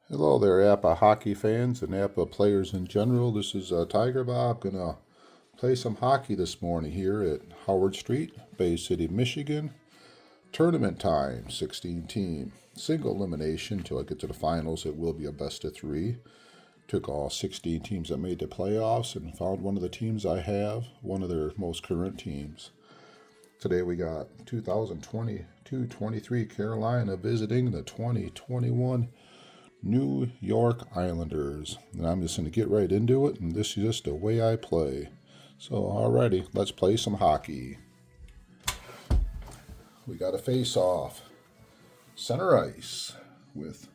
Hello there, Apba Hockey fans and Apba players in general. This is Tiger Bob. Gonna play some hockey this morning here at Howard Street, Bay City, Michigan. Tournament time, 16 team. Single elimination till I get to the finals. It will be a best of three. Took all 16 teams that made the playoffs and found one of the teams I have, one of their most current teams. Today we got 2022-23 Carolina visiting the 2021 New York Islanders. And I'm just going to get right into it, and this is just the way I play. So, alrighty, let's play some hockey. We got a face-off. Center ice with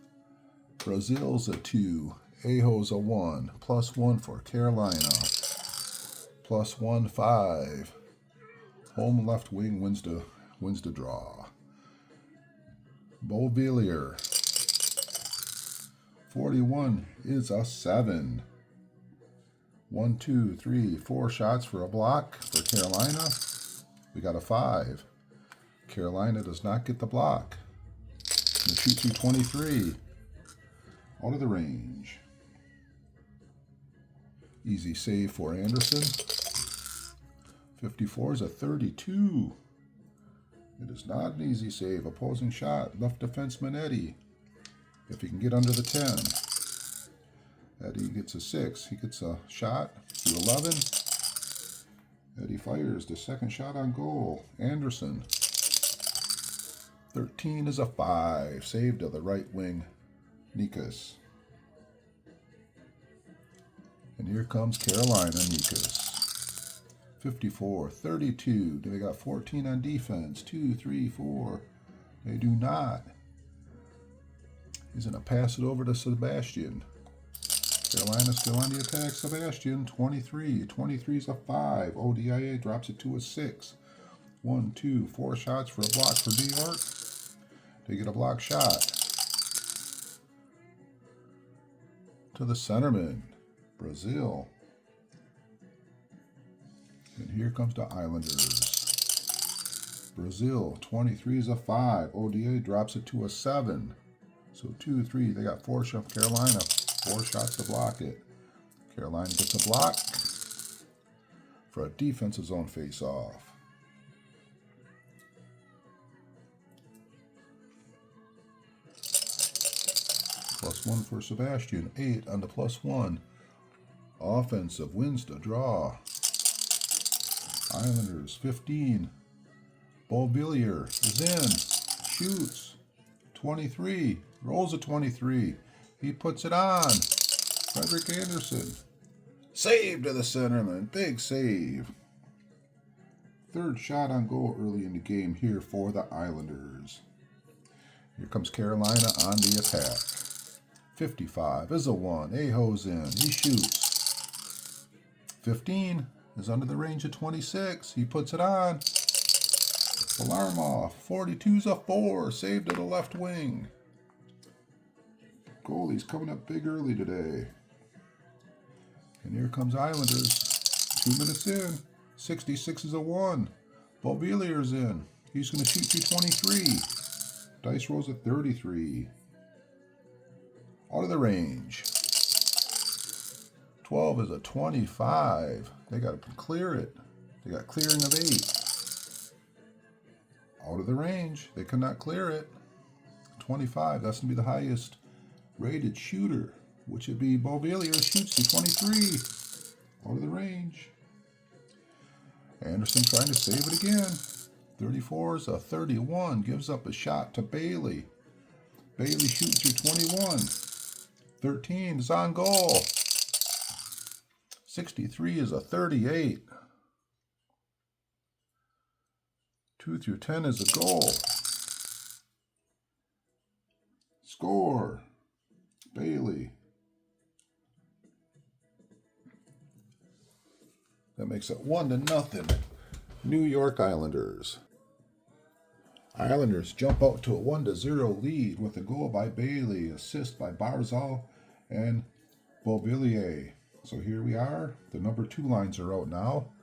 Brazil's a 2, Aho's a 1, +1 for Carolina, +1, 5. Home left wing wins the draw. Beauvillier, 41 is a 7. 1, 2, 3, 4 shots for a block for Carolina. We got a 5. Carolina does not get the block. The shoot through 23. Out of the range. Easy save for Anderson. 54 is a 32. It is not an easy save. Opposing shot. Left defenseman Eddie. If he can get under the 10. Eddie gets a 6. He gets a shot to 11. Eddie fires the second shot on goal. Anderson. 13 is a 5. Saved to the right wing. Nikas. And here comes Carolina. Nikas. 54, 32. They got 14 on defense. 2, 3, 4. They do not. He's going to pass it over to Sebastian. Carolina still on the attack. Sebastian, 23. 23 is a 5. ODIA drops it to a 6. 1, 2, 4 shots for a block for New York. They get a block shot. To the centerman, Brazil. And here comes the Islanders. Brazil, 23 is a 5. ODA drops it to a 7. So 2, 3, they got 4 shots. Carolina, 4 shots to block it. Carolina gets a block for a defensive zone face-off. +1 for Sebastian. 8 on the +1. Offensive wins the draw. Islanders, 15. Beauvillier is in. Shoots. 23. Rolls a 23. He puts it on. Frederick Anderson. Save to the centerman. Big save. Third shot on goal early in the game here for the Islanders. Here comes Carolina on the attack. 55 is a 1. Aho's in. He shoots. 15 is under the range of 26. He puts it on. Alarm off. 42 is a 4. Saved to the left wing. Goalie's coming up big early today. And here comes Islanders. 2 minutes in. 66 is a 1. Beauvillier's in. He's going to shoot through 23. Dice rolls at 33. Out of the range. 12 is a 25. They got to clear it. They got clearing of 8. Out of the range. They could not clear it. 25. That's going to be the highest rated shooter, which would be Beauvillier. Shoots to 23. Out of the range. Anderson trying to save it again. 34 is a 31. Gives up a shot to Bailey. Bailey shoots through 21. 13 is on goal. 63 is a 38. 2 through 10 is a goal. Score. Bailey. That makes it 1-0. New York Islanders. Islanders jump out to a 1-0 lead with a goal by Bailey, assist by Barzal and Beauvillier. So here we are. The number 2 lines are out now.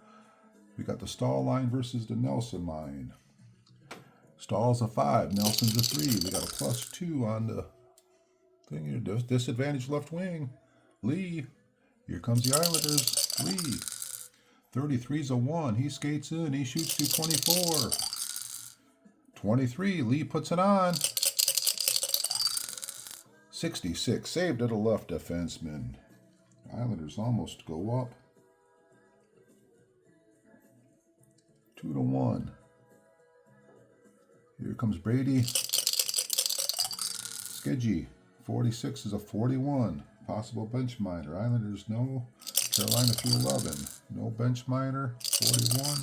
We got the Stahl line versus the Nelson line. Stahl's a 5, Nelson's a 3. We got a +2 on the thing here. Disadvantage left wing. Lee. Here comes the Islanders. Lee. 33's a 1. He skates in. He shoots to 24. 23. Lee puts it on. 66. Saved at a left defenseman. Islanders almost go up. 2-1. Here comes Brady. Skidgy. 46 is a 41. Possible bench minor. Islanders no. Carolina through 11. No bench minor. 41.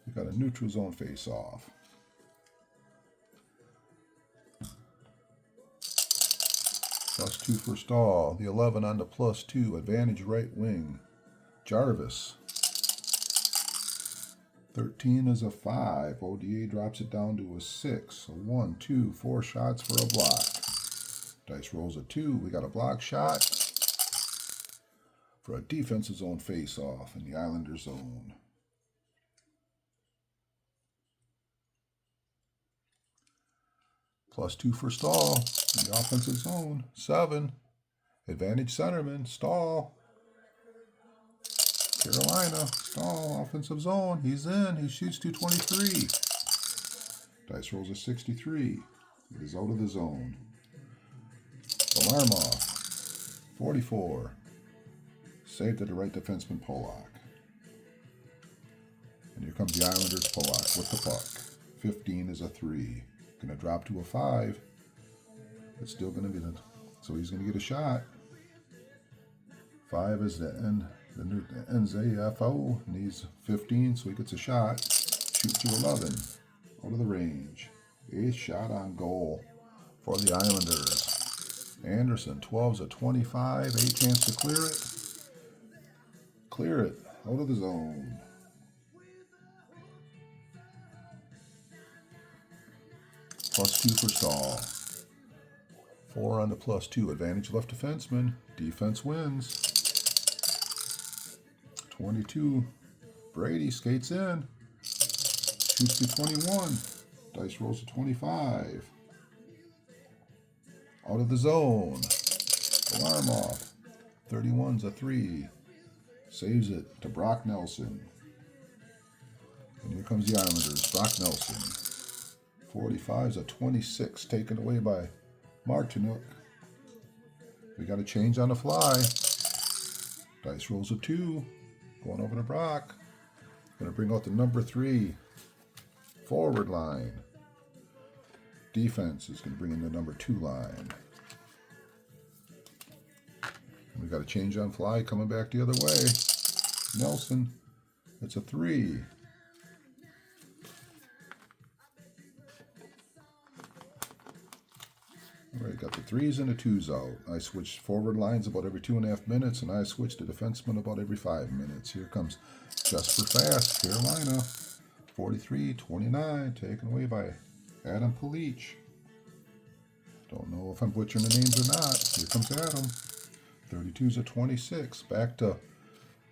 We got a neutral zone face off. +2 for Stahl. The 11 on the +2. Advantage right wing. Jarvis. 13 is a 5. ODA drops it down to a 6. A 1, 2, 4 shots for a block. Dice rolls a 2. We got a block shot for a defensive zone face-off in the Islanders zone. +2 for Stahl in the offensive zone. 7. Advantage centerman. Stahl. Carolina. Stahl. Offensive zone. He's in. He shoots 223. Dice rolls a 63. It is out of the zone. Alarm off. 44. Saved at the right defenseman, Polak. And here comes the Islanders, Polak with the puck. 15 is a 3. Going to drop to a 5. It's still going to be so he's going to get a shot. 5 is the NZFO. Needs 15, so he gets a shot. Shoots to 11. Out of the range. 8th shot on goal for the Islanders. Anderson, 12's a 25. 8 chance to clear it. Clear it. Out of the zone. +2 for Stahl. 4 on the +2. Advantage left defenseman. Defense wins. 22. Brady skates in. Shoots to 21. Dice rolls to 25. Out of the zone. Alarm off. 31's a 3. Saves it to Brock Nelson. And here comes the Islanders. Brock Nelson. 45's a 26, taken away by Martinuk. We got a change on the fly. Dice rolls a 2. Going over to Brock. Going to bring out the number 3 forward line. Defense is going to bring in the number 2 line. And we got a change on fly coming back the other way. Nelson. It's a 3. All right, got the 3s and the 2s out. I switched forward lines about every 2.5 minutes, and I switched to defenseman about every 5 minutes. Here comes Just for Fast, Carolina. 43-29, taken away by Adam Palich. Don't know if I'm butchering the names or not. Here comes Adam. 32's a 26. Back to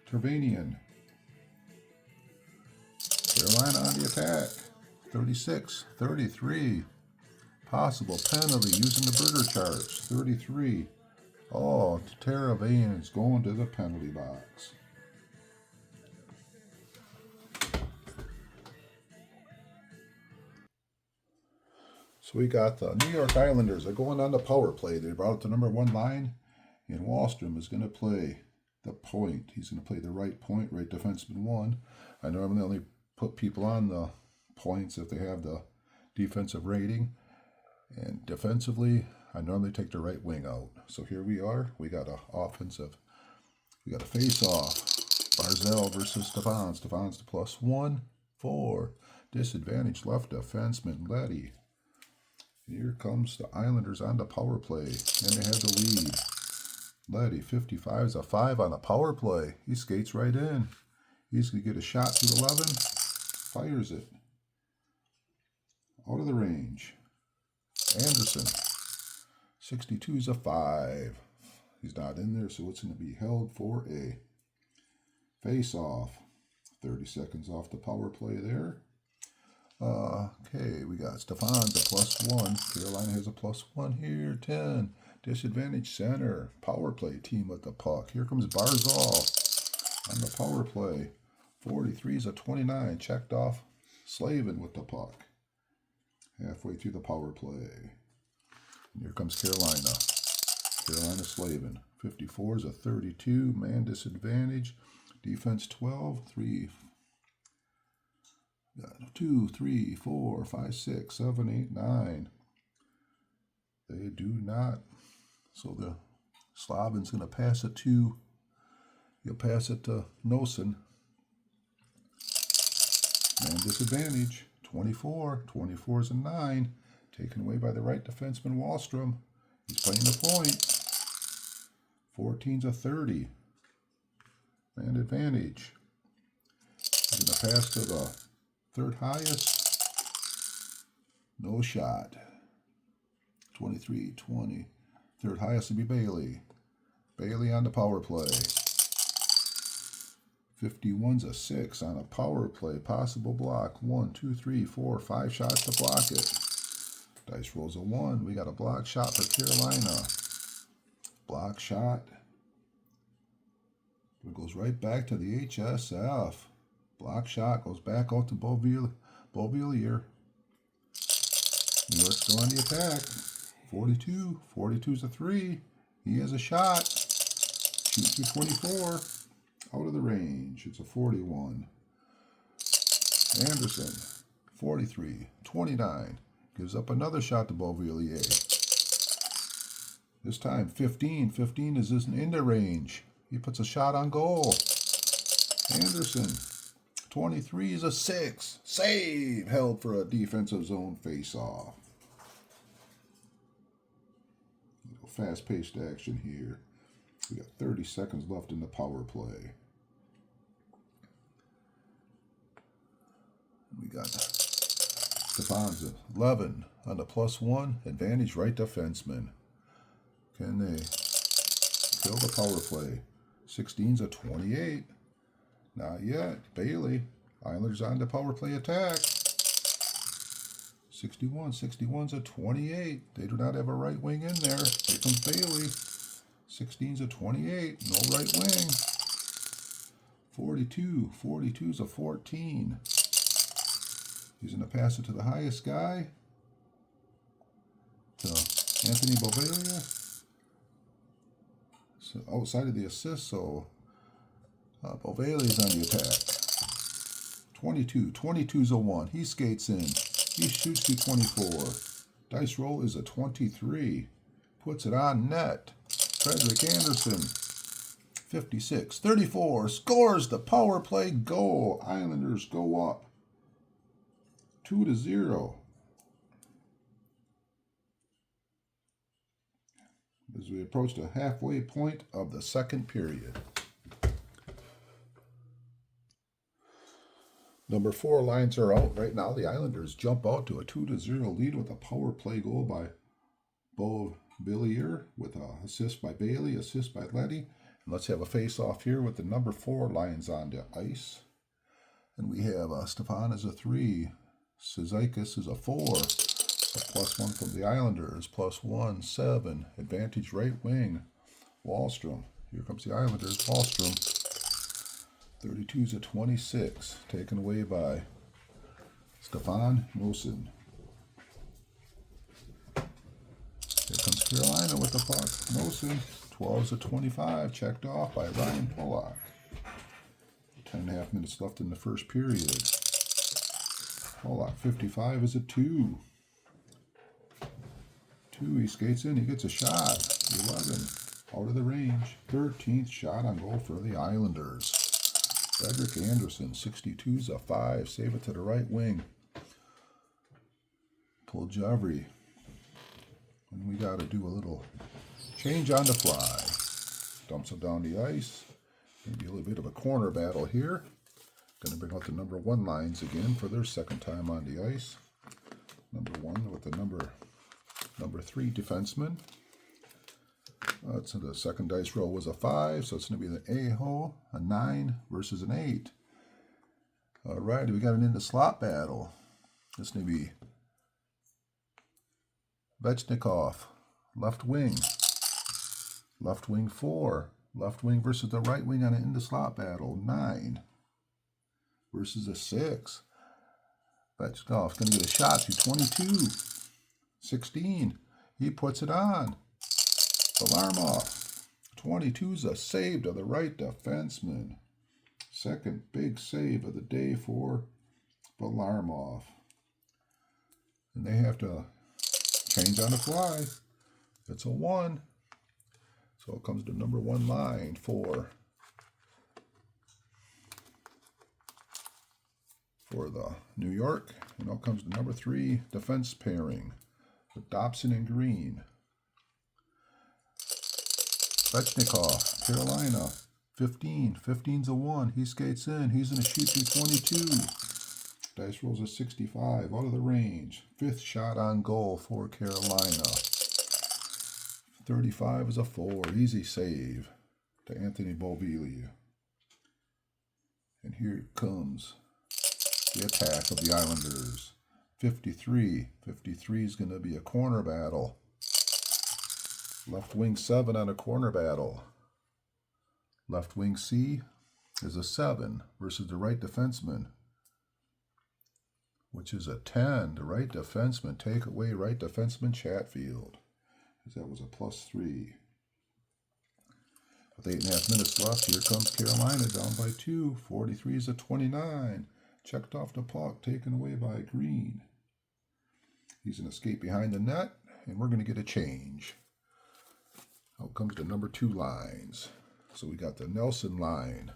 Tervanian. Carolina on the attack. 36-33. Possible penalty using the burger charge. 33. Oh, Tervanian is going to the penalty box. So we got the New York Islanders. They're going on the power play. They brought out the number 1 line. And Wallstrom is going to play the point. He's going to play the right point, right defenseman 1. I normally only put people on the points if they have the defensive rating. And defensively, I normally take the right wing out. So here we are. We got a offensive. We got a face-off. Barzell versus Stefan. Stefan's the +1. 4. Disadvantage left defenseman Letty. Here comes the Islanders on the power play. And they have the lead. Letty, 55 is a 5 on the power play. He skates right in. He's going to get a shot to 11. Fires it. Out of the range. Anderson. 62 is a 5. He's not in there, so it's going to be held for a face-off. 30 seconds off the power play there. Okay, we got Stefan's a +1. Carolina has a +1 here. 10. Disadvantage center. Power play team with the puck. Here comes Barzal on the power play. 43 is a 29. Checked off. Slavin with the puck. Halfway through the power play. And here comes Carolina. Carolina Slavin. 54 is a 32. Man disadvantage. Defense 12. 3. 2, 3, 4, 5, 6, 7, 8, 9. They do not. So the Slavin's going to pass it to. He'll pass it to Nosen. Man disadvantage. 24. 24 is a 9. Taken away by the right defenseman Wallstrom. He's playing the point. 14's a 30. Man advantage. He's going to pass to the third highest. No shot. 23, 20. Third highest to be Bailey. Bailey on the power play. 51's a 6 on a power play. Possible block. 1, 2, 3, 4, 5 shots to block it. Dice rolls a 1. We got a block shot for Carolina. Block shot. It goes right back to the HSF. Block shot goes back out to Beauvillier. New York's still on the attack. 42. 42's a 3. He has a shot. Shoots through 24. Out of the range. It's a 41. Anderson. 43. 29. Gives up another shot to Beauvillier. This time 15. 15 is in the range. He puts a shot on goal. Anderson. 23 is a 6. Save. Held for a defensive zone face-off. Fast-paced action here. We got 30 seconds left in the power play. We got Stefan's 11 on the +1. Advantage right defenseman. Can they kill the power play? 16's a 28. Not yet. Bailey. Islanders on the power play attack. 61. 61's a 28. They do not have a right wing in there. Here comes Bailey. 16's a 28. No right wing. 42. 42's a 14. He's going to pass it to the highest guy. To Anthony Beauvillier. So outside of the assist, so Beauvillier's on the attack. 22. 22's a 1. He skates in. He shoots to 24. Dice roll is a 23. Puts it on net. Frederick Anderson. 56. 34. Scores the power play goal. Islanders go up 2-0. As we approach the halfway point of the second period. Number 4 lines are out. Right now, the Islanders jump out to a 2-0 lead with a power play goal by Beauvillier with an assist by Bailey, assist by Letty. And let's have a face-off here with the number 4 lines on the ice. And we have Stefan is a 3. Sizikis is a 4. So +1 from the Islanders. +1, 7. Advantage right wing. Wallstrom. Here comes the Islanders. Wallstrom. 32's a 26, taken away by Stefan Nosen. Here comes Carolina with the puck. Nosen, 12's a 25, checked off by Ryan Pollock. 10.5 minutes left in the first period. Pollock, 55 is a 2. 2, he skates in, he gets a shot. 11, out of the range. 13th shot on goal for the Islanders. Frederick Anderson, 62's a 5. Save it to the right wing. Pull Javry. And we got to do a little change on the fly. Dumps it down the ice. Maybe a little bit of a corner battle here. Going to bring out the number 1 lines again for their second time on the ice. Number 1 with the number 3 defenseman. So the second dice roll was a 5, so it's going to be the A-hole, a 9 versus an 8. All right, we got an in the slot battle. It's going to be Vechnikov, left wing. Left wing 4. Left wing versus the right wing on an into slot battle. 9 versus a 6. Betchkoff's going to get a shot to 22. 16. He puts it on. Varlamov. 22's a save to the right defenseman. Second big save of the day for Varlamov. And they have to change on the fly. It's a 1. So it comes to number 1 line for the New York. And out comes the number 3 defense pairing with Dobson and Green. Svechnikov, Carolina, 15. 15's a 1. He skates in. He's going to shoot through 22. Dice rolls a 65 out of the range. 5th shot on goal for Carolina. 35 is a 4. Easy save to Anthony Beauvillier. And here comes the attack of the Islanders. 53. 53 is going to be a corner battle. Left wing 7 on a corner battle. Left wing C is a 7 versus the right defenseman, which is a 10. The right defenseman, take away right defenseman Chatfield, because that was a +3. With 8.5 minutes left, here comes Carolina down by 2. 43 is a 29. Checked off the puck, taken away by Green. He's going to skate behind the net, and we're going to get a change. Out comes the number 2 lines. So we got the Nelson line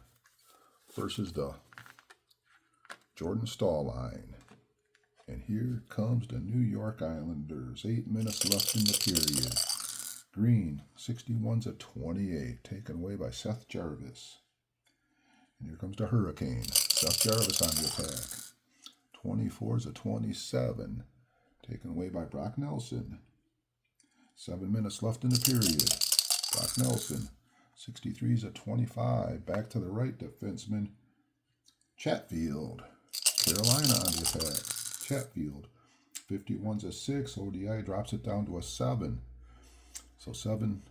versus the Jordan Stahl line. And here comes the New York Islanders. 8 minutes left in the period. Green, 61's a 28, taken away by Seth Jarvis. And here comes the Hurricane. Seth Jarvis on the attack. 24's a 27, taken away by Brock Nelson. 7 minutes left in the period. Brock Nelson, 63's a 25, back to the right defenseman, Chatfield. Carolina on the attack. Chatfield, 51's a 6, ODI drops it down to a 7. So 7,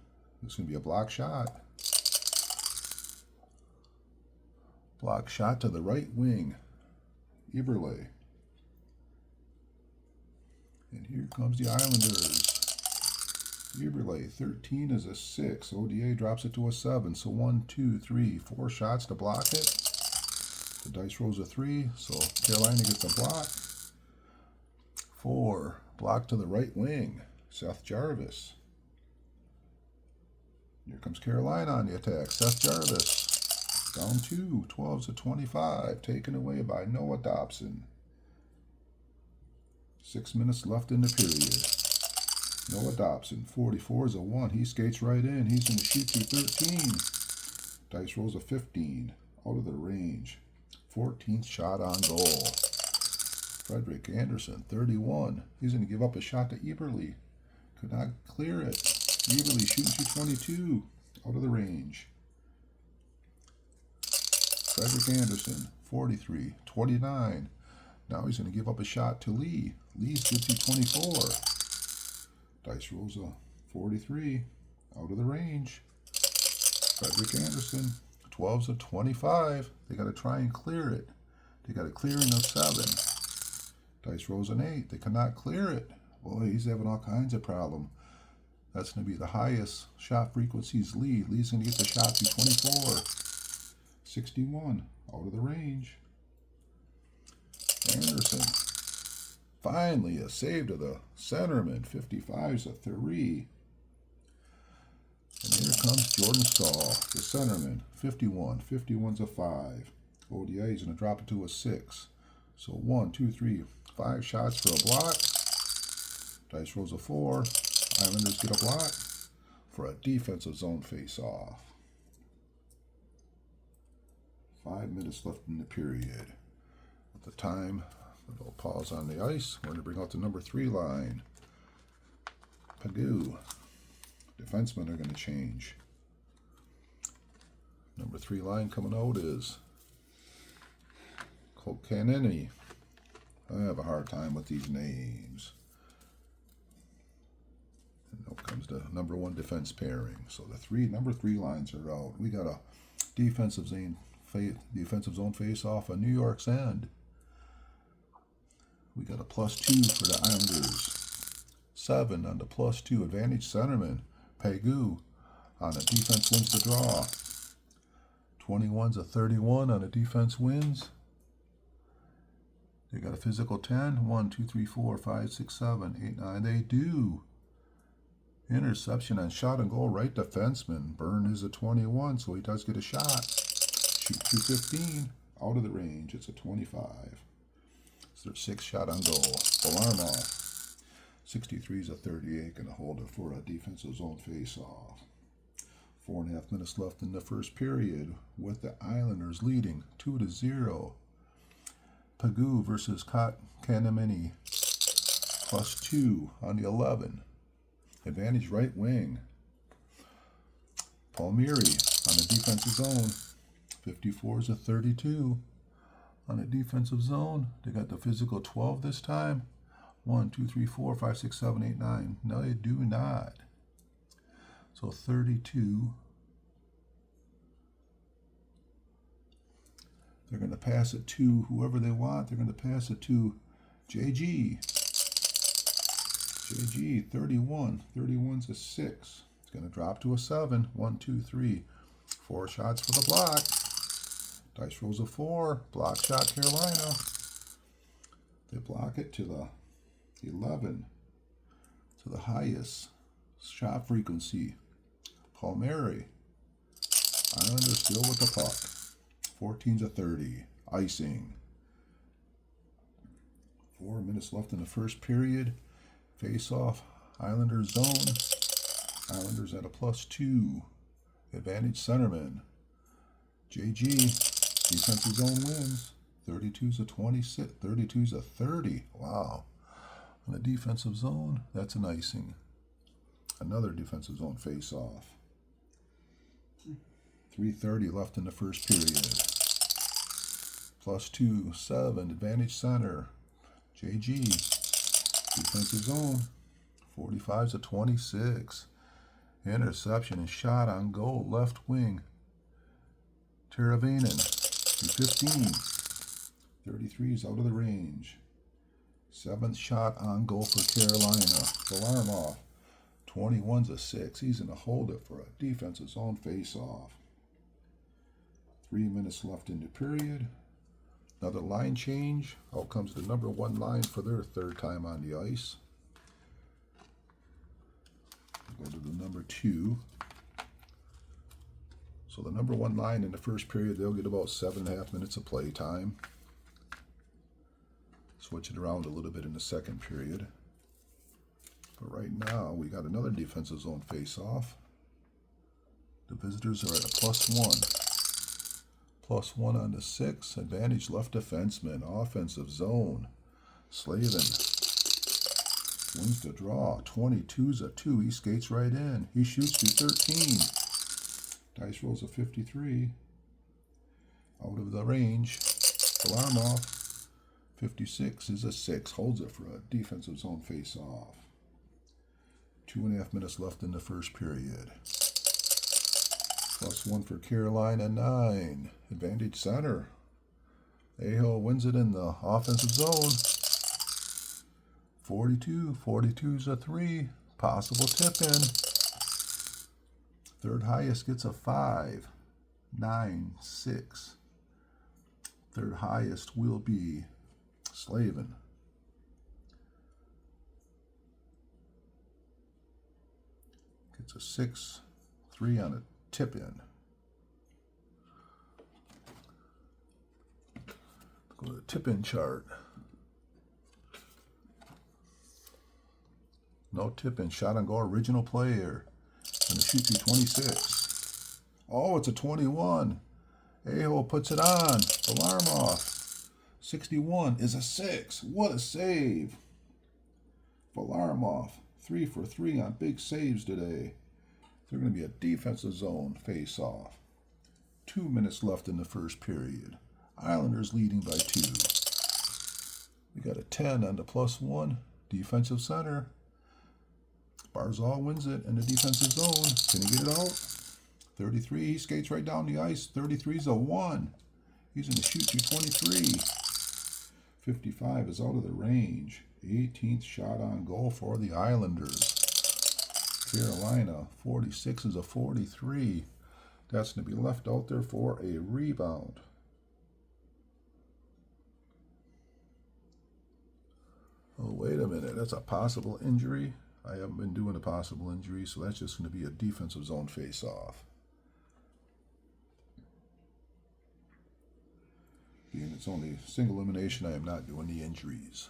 this is going to be a block shot. Block shot to the right wing, Eberle. And here comes the Islanders. Eberle, 13 is a 6. ODA drops it to a 7. So 1, 2, 3, 4 shots to block it. The dice rolls a 3, so Carolina gets a block. 4, block to the right wing, Seth Jarvis. Here comes Carolina on the attack. Seth Jarvis, down 2. 12's a 25, taken away by Noah Dobson. 6 minutes left in the period. Noah Dobson, 44 is a 1. He skates right in. He's going to shoot through 13. Dice rolls a 15. Out of the range. 14th shot on goal. Frederick Anderson, 31. He's going to give up a shot to Eberle. Could not clear it. Eberle shooting through 22. Out of the range. Frederick Anderson, 43. 29. Now he's going to give up a shot to Lee. Lee's good through 24. Dice rolls a 43, out of the range. Frederick Anderson, 12's a 25. They got to try and clear it. They got a clearing of 7. Dice rolls an 8. They cannot clear it. Boy, he's having all kinds of problems. That's going to be the highest shot frequencies Lee. Lee's going to get the shot to 24. 61, out of the range. Anderson. Finally, a save to the centerman. 55's a 3. And here comes Jordan Stahl, the centerman. 51. 51's a 5. ODI is going to drop it to a 6. So 1, 2, 3, 5 shots for a block. Dice rolls a 4. Islanders get a block for a defensive zone face-off. 5 minutes left in the period. At the time, a little pause on the ice. We're going to bring out the number 3 line. Pagoo. Defensemen are going to change. Number 3 line coming out is Kokaneni. I have a hard time with these names. And out comes the number 1 defense pairing. So the number 3 lines are out. We got a defensive zone face-off on New York's end. We got a +2 for the Islanders. 7 on the +2. Advantage centerman. Pegu on the defense wins the draw. 21's a 31 on the defense wins. They got a physical 10. 1, 2, 3, 4, 5, 6, 7, 8, 9. They do. Interception on shot and goal. Right defenseman. Byrne is a 21, so he does get a shot. Shoot 215. Out of the range. It's a 25. It's their 6th shot on goal. Alarm off. 63 is a 38. Going to hold it for a defensive zone face-off. 4.5 minutes left in the first period with the Islanders leading 2-0. Pegu versus Kanamini. +2 on the 11. Advantage right wing. Palmieri on the defensive zone. 54 is a 32 on the defensive zone. They got the physical 12 this time. 1, 2, 3, 4, 5, 6, 7, 8, 9. No, they do not. So 32. They're going to pass it to whoever they want. They're going to pass it to JG. JG, 31. 31's a 6. It's going to drop to a 7. 1, 2, 3. 4 shots for the block. Dice rolls a 4. Block shot, Carolina. They block it to the 11. To the highest shot frequency. Palmieri. Islanders still with the puck. 14's a 30. Icing. 4 minutes left in the first period. Face-off. Islanders zone. Islanders at a +2. Advantage centerman. JG. Defensive zone wins. 32's a 26. 32's a 30. Wow. On the defensive zone, that's an icing. Another defensive zone face-off. 3:30 left in the first period. +2, 7, advantage center. JG, defensive zone. 45's a 26. Interception and shot on goal, left wing. Teravainen, 15. 33 is out of the range. 7th shot on goal for Carolina. Alarm off. 21's a 6. He's going to hold it for a defensive zone face-off. 3 minutes left in the period. Another line change. Out comes the number 1 line for their 3rd time on the ice. Go to the number 2. So the number 1 line in the first period, they'll get about 7.5 minutes of play time. Switch it around a little bit in the second period. But right now, we got another defensive zone face-off. The visitors are at a +1. +1 on the 6. Advantage left defenseman. Offensive zone. Slavin wins the draw. 22's a 2. He skates right in. He shoots to 13. Dice rolls a 53. Out of the range. Alarm off. 56 is a 6. Holds it for a defensive zone face-off. 2.5 minutes left in the first period. +1 for Carolina, 9. Advantage center. Aho wins it in the offensive zone. 42. 42's a 3. Possible tip in. 3rd highest gets a 5. 9, 6. 3rd highest will be Slavin. Gets a 6, 3 on a tip in. Go to the tip in chart. No tip in. Shot on goal. Original player. And the shoot through 26. Oh, it's a 21. Aho puts it on. Alarm off. 61 is a 6. What a save. Varlamov, 3 for 3 on big saves today. They're going to be a defensive zone face-off. 2 minutes left in the first period. Islanders leading by 2. We got a 10 on the +1. Defensive center. Barzal wins it in the defensive zone. Can he get it out? 33, he skates right down the ice. 33 is a 1. He's going to shoot 223. 55 is out of the range. 18th shot on goal for the Islanders. Carolina, 46 is a 43. That's going to be left out there for a rebound. Oh, wait a minute. That's a possible injury. I haven't been doing a possible injury, so that's just going to be a defensive zone face-off. Being it's only single elimination, I am not doing the injuries.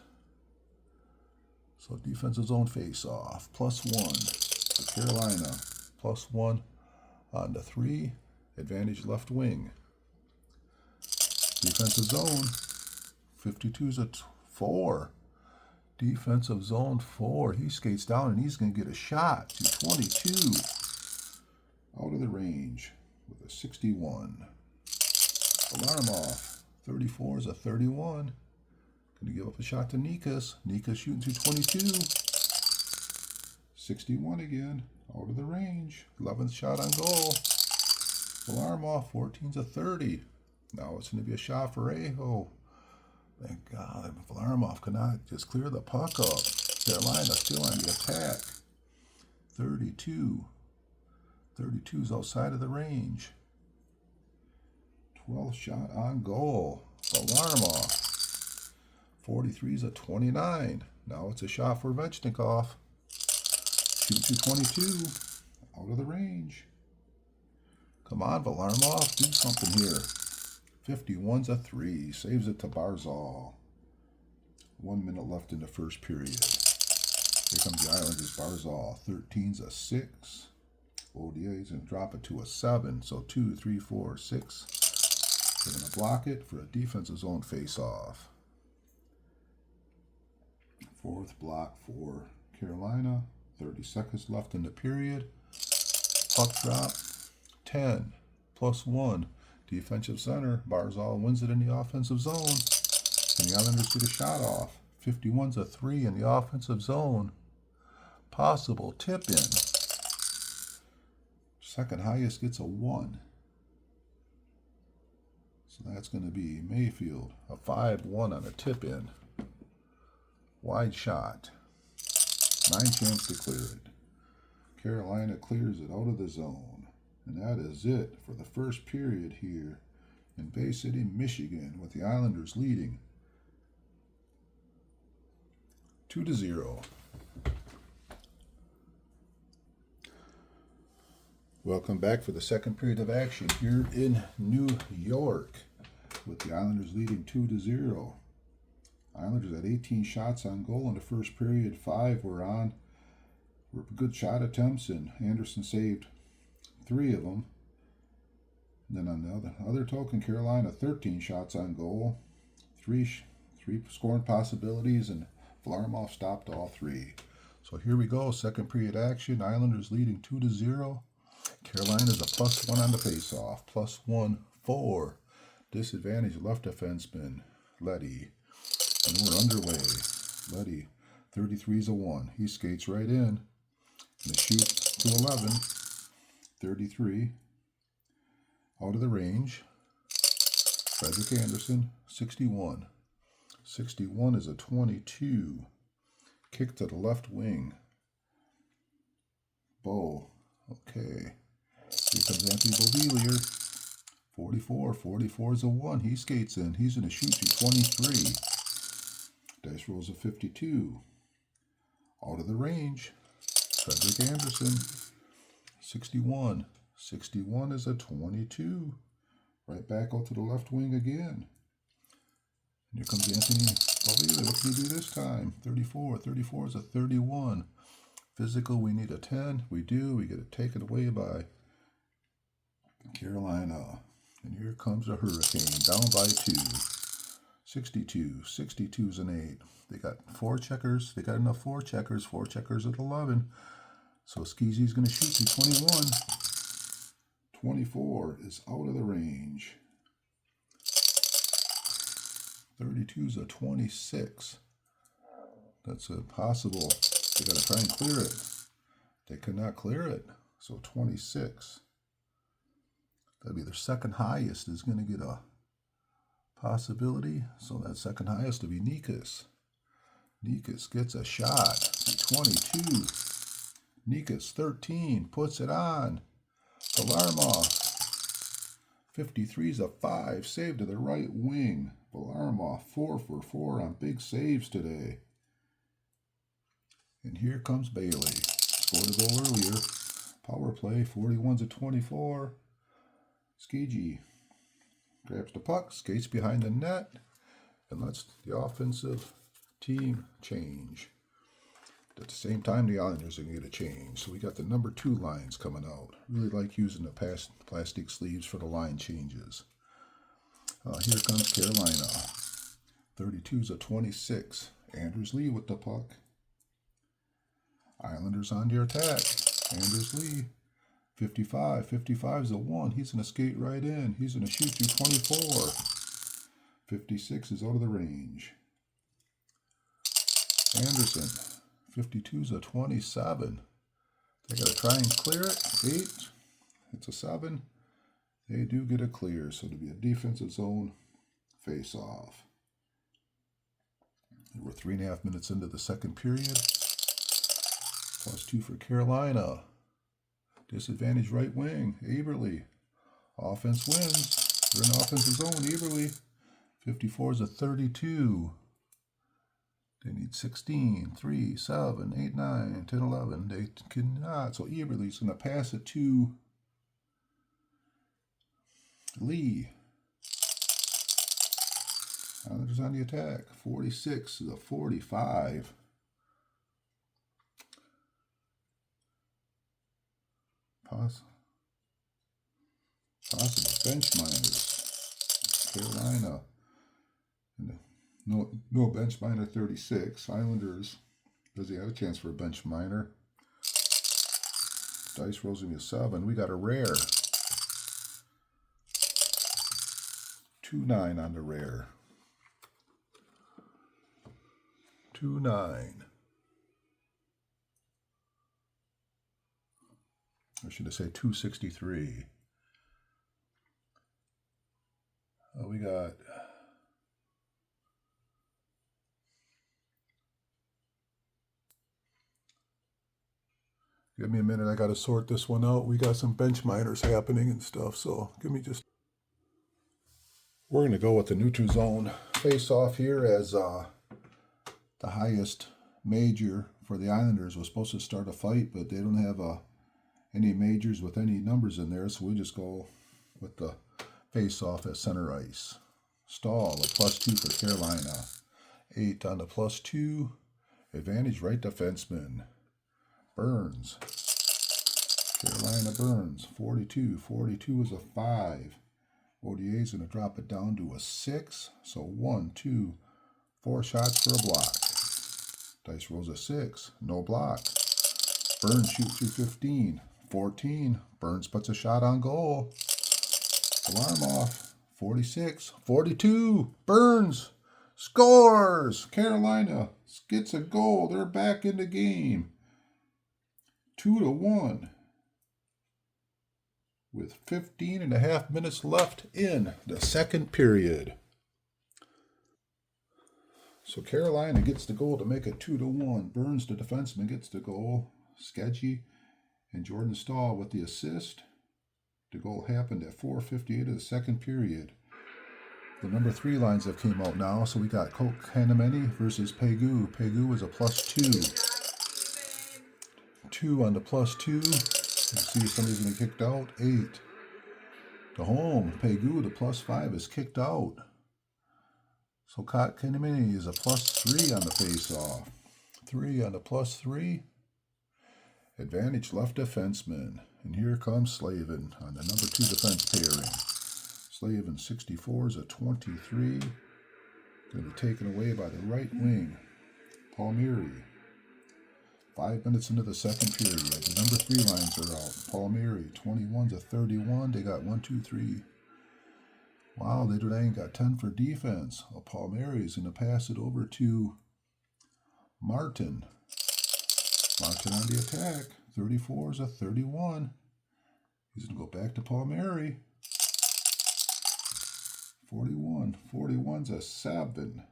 So defensive zone face-off, +1 for Carolina, +1 on the 3, advantage left wing. Defensive zone, 52 is a 4. Defensive zone 4, he skates down and he's going to get a shot to 22. Out of the range with a 61. Alarm off. 34 is a 31. Going to give up a shot to Nikas. Nikas shooting to 22. 61 again. Out of the range. 11th shot on goal. Alarm off. 14 is a 30. Now it's going to be a shot for Aho. Thank God. Varlamov cannot just clear the puck up. Carolina still on the attack. 32. 32 is outside of the range. 12th shot on goal. Varlamov. 43 is a 29. Now it's a shot for Vechnikov. Shoot to 22. Out of the range. Come on, Varlamov. Do something here. 51's a 3. Saves it to Barzal. 1 minute left in the first period. Here comes the Islanders. Barzal. 13's a 6. ODA's going to drop it to a 7. So 2, 3, 4, 6. They're going to block it for a defensive zone face-off. 4th block for Carolina. 30 seconds left in the period. Puck drop. 10 +1. Defensive center. Barzal wins it in the offensive zone. And the Islanders get a shot off. 51's a 3 in the offensive zone. Possible tip in. Second highest gets a 1. So that's going to be Mayfield. A 5-1 on a tip in. Wide shot. 9 chance to clear it. Carolina clears it out of the zone. And that is it for the first period here in Bay City, Michigan, with the Islanders leading 2-0. Welcome back for the second period of action here in New York, with the Islanders leading 2-0. Islanders had 18 shots on goal in the first period. 5 were good shot attempts, and Anderson saved 3 of them. And then on the other token, Carolina 13 shots on goal, 3 scoring possibilities, and Varlamov stopped all 3. So here we go, second period action. Islanders leading 2-0. Carolina's a +1 on the faceoff, +1 4. Disadvantage left defenseman Leddy, and we're underway. Leddy, 33's a 1. He skates right in. And the shoot to 11. 33. Out of the range. Frederick Anderson, 61. 61 is a 22. Kick to the left wing. Bo. Okay. Here comes Anthony Beauvillier. 44. 44 is a 1. He skates in. He's going to shoot to 23. Dice rolls a 52. Out of the range. Frederick Anderson. 61. 61 is a 22. Right back out to the left wing again. And here comes Anthony Beauvillier. What can he do this time? 34. 34 is a 31. Physical, we need a 10. We do. We get it taken away by Carolina. And here comes a hurricane, down by 2. 62. 62 is an 8. They got 4 checkers. They got enough 4 checkers. 4 checkers at 11. So Skeezy's going to shoot to 21. 24 is out of the range. 32 is a 26. That's a possible. They got to try and clear it. They could not clear it. So 26. That'd be their second highest is going to get a possibility. So that second highest will be Nikas. Nikas gets a shot. 22. Nikas 13 puts it on. Varlamov. 53 is a 5. Save to the right wing. Varlamov 4 for 4 on big saves today. And here comes Bailey. Scored a goal earlier. Power play. 41's a 24. Skiji grabs the puck, skates behind the net, and lets the offensive team change. At the same time, the Islanders are going to get a change. So we got the number 2 lines coming out. Really like using the plastic sleeves for the line changes. Here comes Carolina. 32's a 26. Anders Lee with the puck. Islanders on the attack. Anders Lee. 55. 55's a 1. He's going to skate right in. He's going to shoot through 24. 56 is out of the range. Anderson. 52's a 27. They got to try and clear it. 8. It's a 7. They do get a clear, so it'll be a defensive zone face-off. We're 3.5 minutes into the second period. +2 for Carolina. Disadvantage right wing. Aberle. Offense wins. We're in offensive zone. Aberle. 54 is a 32. They need 16, 3, 7, 8, 9, 10, 11. They cannot. So Eberle's going to pass it to Lee. Islanders on the attack. 46 is a 45. Possible bench minors. Carolina. No bench minor 36. Islanders. Does he have a chance for a bench minor? Dice rolls me a 7. We got a rare. 2-9 on the rare. 2-9. Or should I say 263? We got give me a minute. I got to sort this one out. We got some bench minors happening and stuff. So give me just. We're going to go with the neutral zone face off here as the highest major for the Islanders was supposed to start a fight, but they don't have any majors with any numbers in there, so we just go with the face-off at center ice. Stahl, a +2 for Carolina. 8 on the +2. Advantage right defenseman. Burns. Carolina Burns. 42. 42 is a 5. ODA's going to drop it down to a 6. So 1, 2, 4 shots for a block. Dice rolls a 6. No block. Burns shoots through 15. 14. Burns puts a shot on goal. Alarm off. 46. 42. Burns scores. Carolina gets a goal. They're back in the game. 2-1. With 15.5 minutes left in the second period. So Carolina gets the goal to make it 2-1. Burns, the defenseman, gets the goal. Sketchy and Jordan Stahl with the assist. The goal happened at 4:58 of the second period. The number 3 lines have came out now. So we got Coke Hannemany versus Pegu. Pegu is a +2. 2 on the +2. Let's see if somebody's going to get kicked out. 8. To home. Pegu, the +5, is kicked out. So Hannemany is a +3 on the face-off. 3 on the +3. Advantage left defenseman. And here comes Slavin on the number 2 defense pairing. Slavin, 64 is a 23. Going to be taken away by the right wing. Palmieri. 5 minutes into the second period. The number 3 lines are out. Palmieri, 21's a 31. They got 1, 2, 3. Wow, they ain't got 10 for defense. Well, Palmieri is going to pass it over to Martin. Martin on the attack. 34 is a 31. He's going to go back to Palmieri. 41. 41's a 7.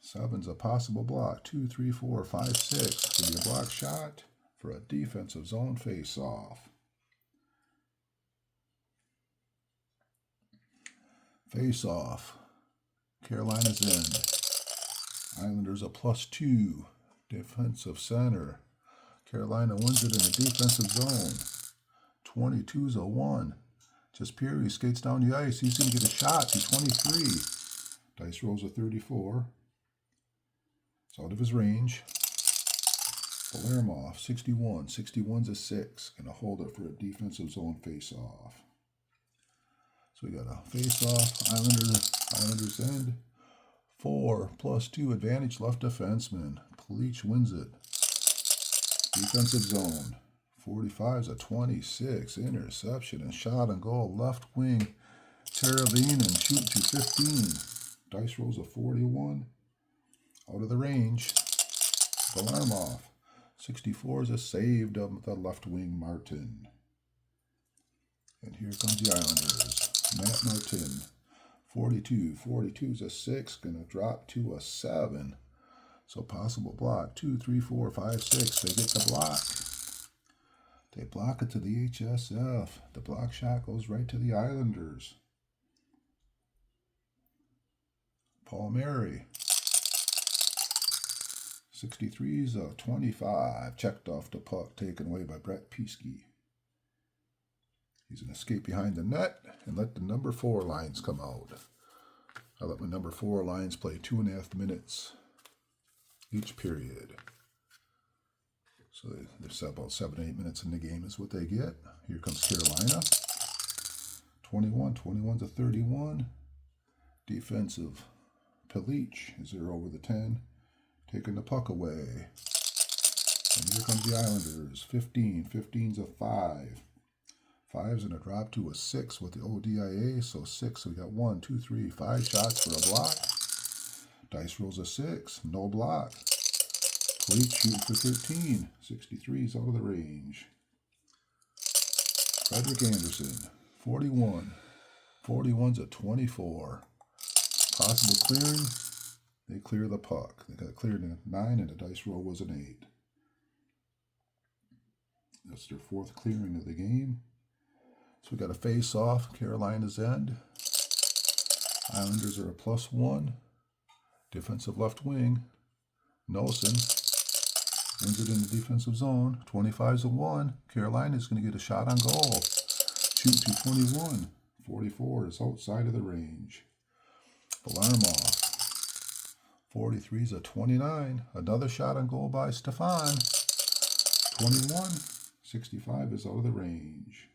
7's a possible block. 2, 3, 4, 5, 6. Could be a block shot for a defensive zone face-off. Face-off. Carolina's end. Islanders a +2. Defensive center. Carolina wins it in the defensive zone. 22's a 1. Just Pierre skates down the ice. He's going to get a shot to 23. Dice rolls a 34. It's out of his range. Valermov, 61. 61's a 6. Going to hold it for a defensive zone face-off. So we got a face-off. Islanders end. 4 +2 advantage left defenseman. Police wins it. Defensive zone. 45 is a 26. Interception and shot and goal. Left wing. Teravine shoot to 15. Dice rolls a 41. Out of the range. Valermov. 64 is a save of the left wing Martin. And here comes the Islanders. Matt Martin. 42. 42 is a 6. Going to drop to a 7. So possible block. 2, 3, 4, 5, 6. They get the block. They block it to the HSF. The block shot goes right to the Islanders. Palmieri. 63 is a 25. Checked off the puck. Taken away by Brett Peasky. He's going to skate behind the net and let the number 4 lines come out. I let my number 4 lines play 2.5 minutes each period. So there's about 7 or 8 minutes in the game is what they get. Here comes Carolina. 21. 21's a 31. Defensive. Pelich is there over the 10. Taking the puck away. And here comes the Islanders. 15. 15's a 5. 5's going to drop to a 6 with the ODIA. So 6. So we got 1, 2, 3, 5 shots for a block. Dice rolls a 6. No block. Police shoot for 13. 63 is out of the range. Frederick Anderson. 41. 41's a 24. Possible clearing. They clear the puck. They got cleared in 9 and the dice roll was an 8. That's their 4th clearing of the game. So we got a face-off. Carolina's end. Islanders are a +1. Defensive left wing. Nelson wins it in the defensive zone. 25's a 1. Carolina's going to get a shot on goal. Shoot to 21. 44 is outside of the range. Valermov. 43's a 29. Another shot on goal by Stefan. 21. 65 is out of the range.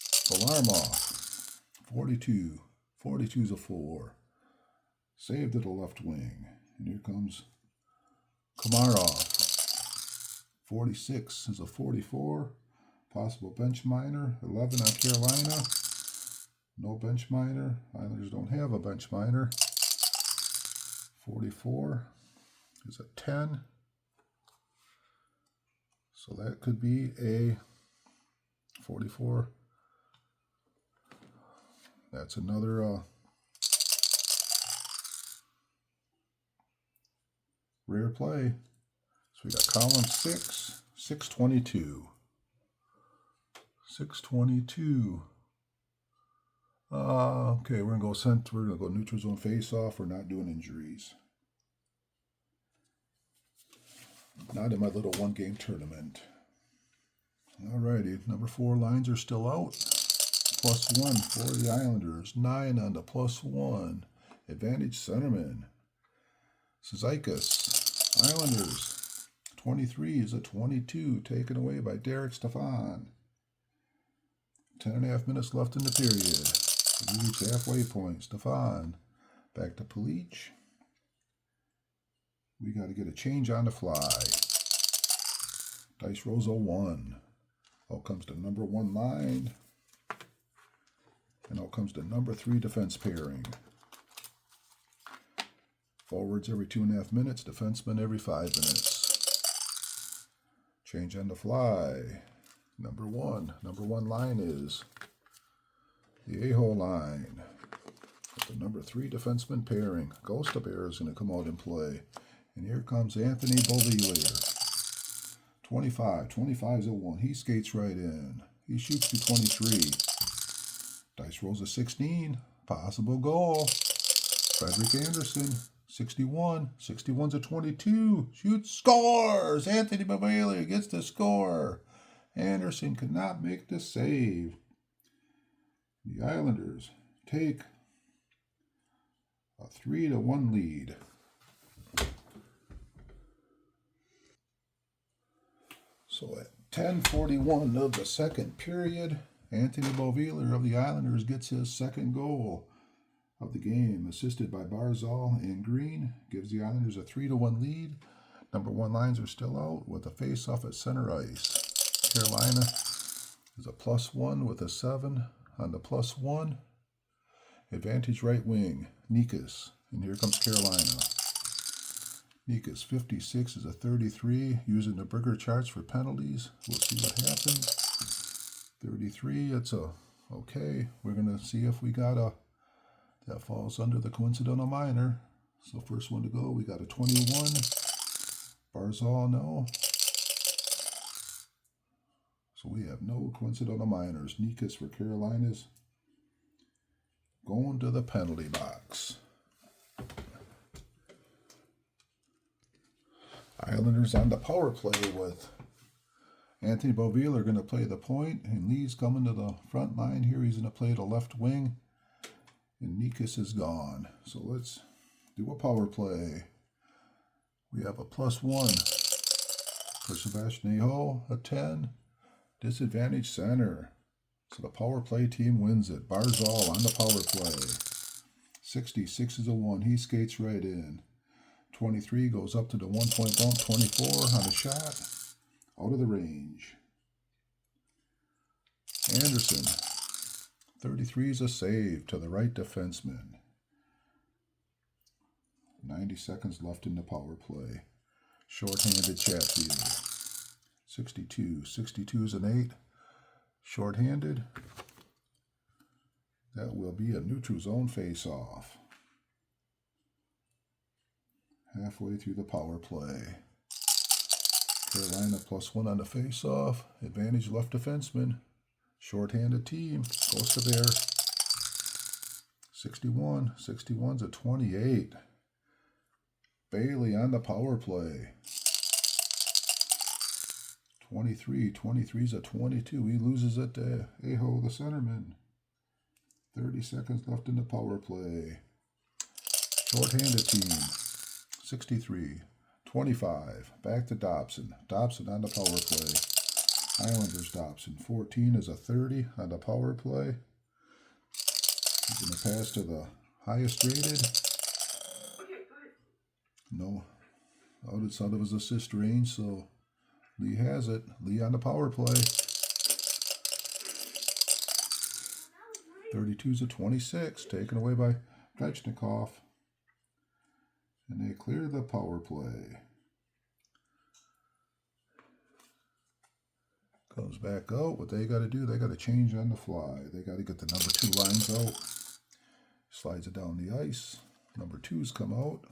Valermov. 42. 42's a 4. Saved to the left wing. And here comes Komarov. 46 is a 44. Possible bench minor. 11 on Carolina. No bench minor. Islanders don't have a bench minor. 44 is a 10. So that could be a 44. That's another rare play. So we got column 6, 622. 622. Okay, we're gonna go neutral zone face off. We're not doing injuries. Not in my little 1-game tournament. Alrighty, number 4 lines are still out. +1 for the Islanders. 9 on the +1. Advantage centerman. Cizikas. Islanders. 23 is a 22. Taken away by Derek Stefan. 10.5 minutes left in the period. We reach halfway point. Stefan. Back to Pelich. We got to get a change on the fly. Dice rolls a 1. Out comes the number 1 line. And out comes the number 3 defense pairing. Forwards every 2.5 minutes. Defensemen every 5 minutes. Change on the fly. Number one line is the A-hole line. The number 3 defenseman pairing. Ghost of Bear is going to come out and play. And here comes Anthony Beauvillier. 25. 25 is a 1. He skates right in. He shoots to 23. Dice rolls a 16. Possible goal. Frederick Anderson. 61. 61's a 22. Shoots. Scores! Anthony Beauvillier gets the score. Anderson could not make the save. The Islanders take a 3-1 lead. So at 10:41 of the second period, Anthony Beauvillier of the Islanders gets his second goal of the game, assisted by Barzal and Green. Gives the Islanders a 3-1 lead. Number 1 lines are still out with a face-off at center ice. Carolina is a +1 with a 7 on the +1. Advantage right wing, Nikas. And here comes Carolina. Nikas, 56 is a 33, using the Burger charts for penalties. We'll see what happens. 33, it's a okay. We're going to see if we got a, that falls under the coincidental minor. So first one to go, we got a 21. Barzal, no. So we have no coincidental minors. Nikas for Carolinas going to the penalty box. Islanders on the power play with Anthony Beauvillier going to play the point, and Lee's coming to the front line here. He's going to play the left wing, and Nikas is gone. So let's do a power play. We have a +1 for Sebastian Aho, a 10. Disadvantage center. So the power play team wins it. Barzal on the power play. 66 is a 1. He skates right in. 23 goes up to the 1-point bump. 24 on a shot. Out of the range. Anderson. 33 is a save to the right defenseman. 90 seconds left in the power play. Short-handed Chatfield. 62. 62 is an 8. Short-handed. That will be a neutral zone face-off. Halfway through the power play. Carolina +1 on the face-off. Advantage left defenseman. Short-handed team. Goes to Bear. 61. 61's a 28. Bailey on the power play. 23. 23's a 22. He loses it to Aho, the centerman. 30 seconds left in the power play. Short-handed team. 63. 25. Back to Dobson. Dobson on the power play. Islanders Dobson. 14 is a 30 on the power play. He's going to pass to the highest rated. No. Out of his assist range, so Lee has it. Lee on the power play. 32's a 26, taken away by Vechnikov. And they clear the power play. Comes back out. What they got to do, they got to change on the fly. They got to get the number 2 lines out. Slides it down the ice. Number 2's come out.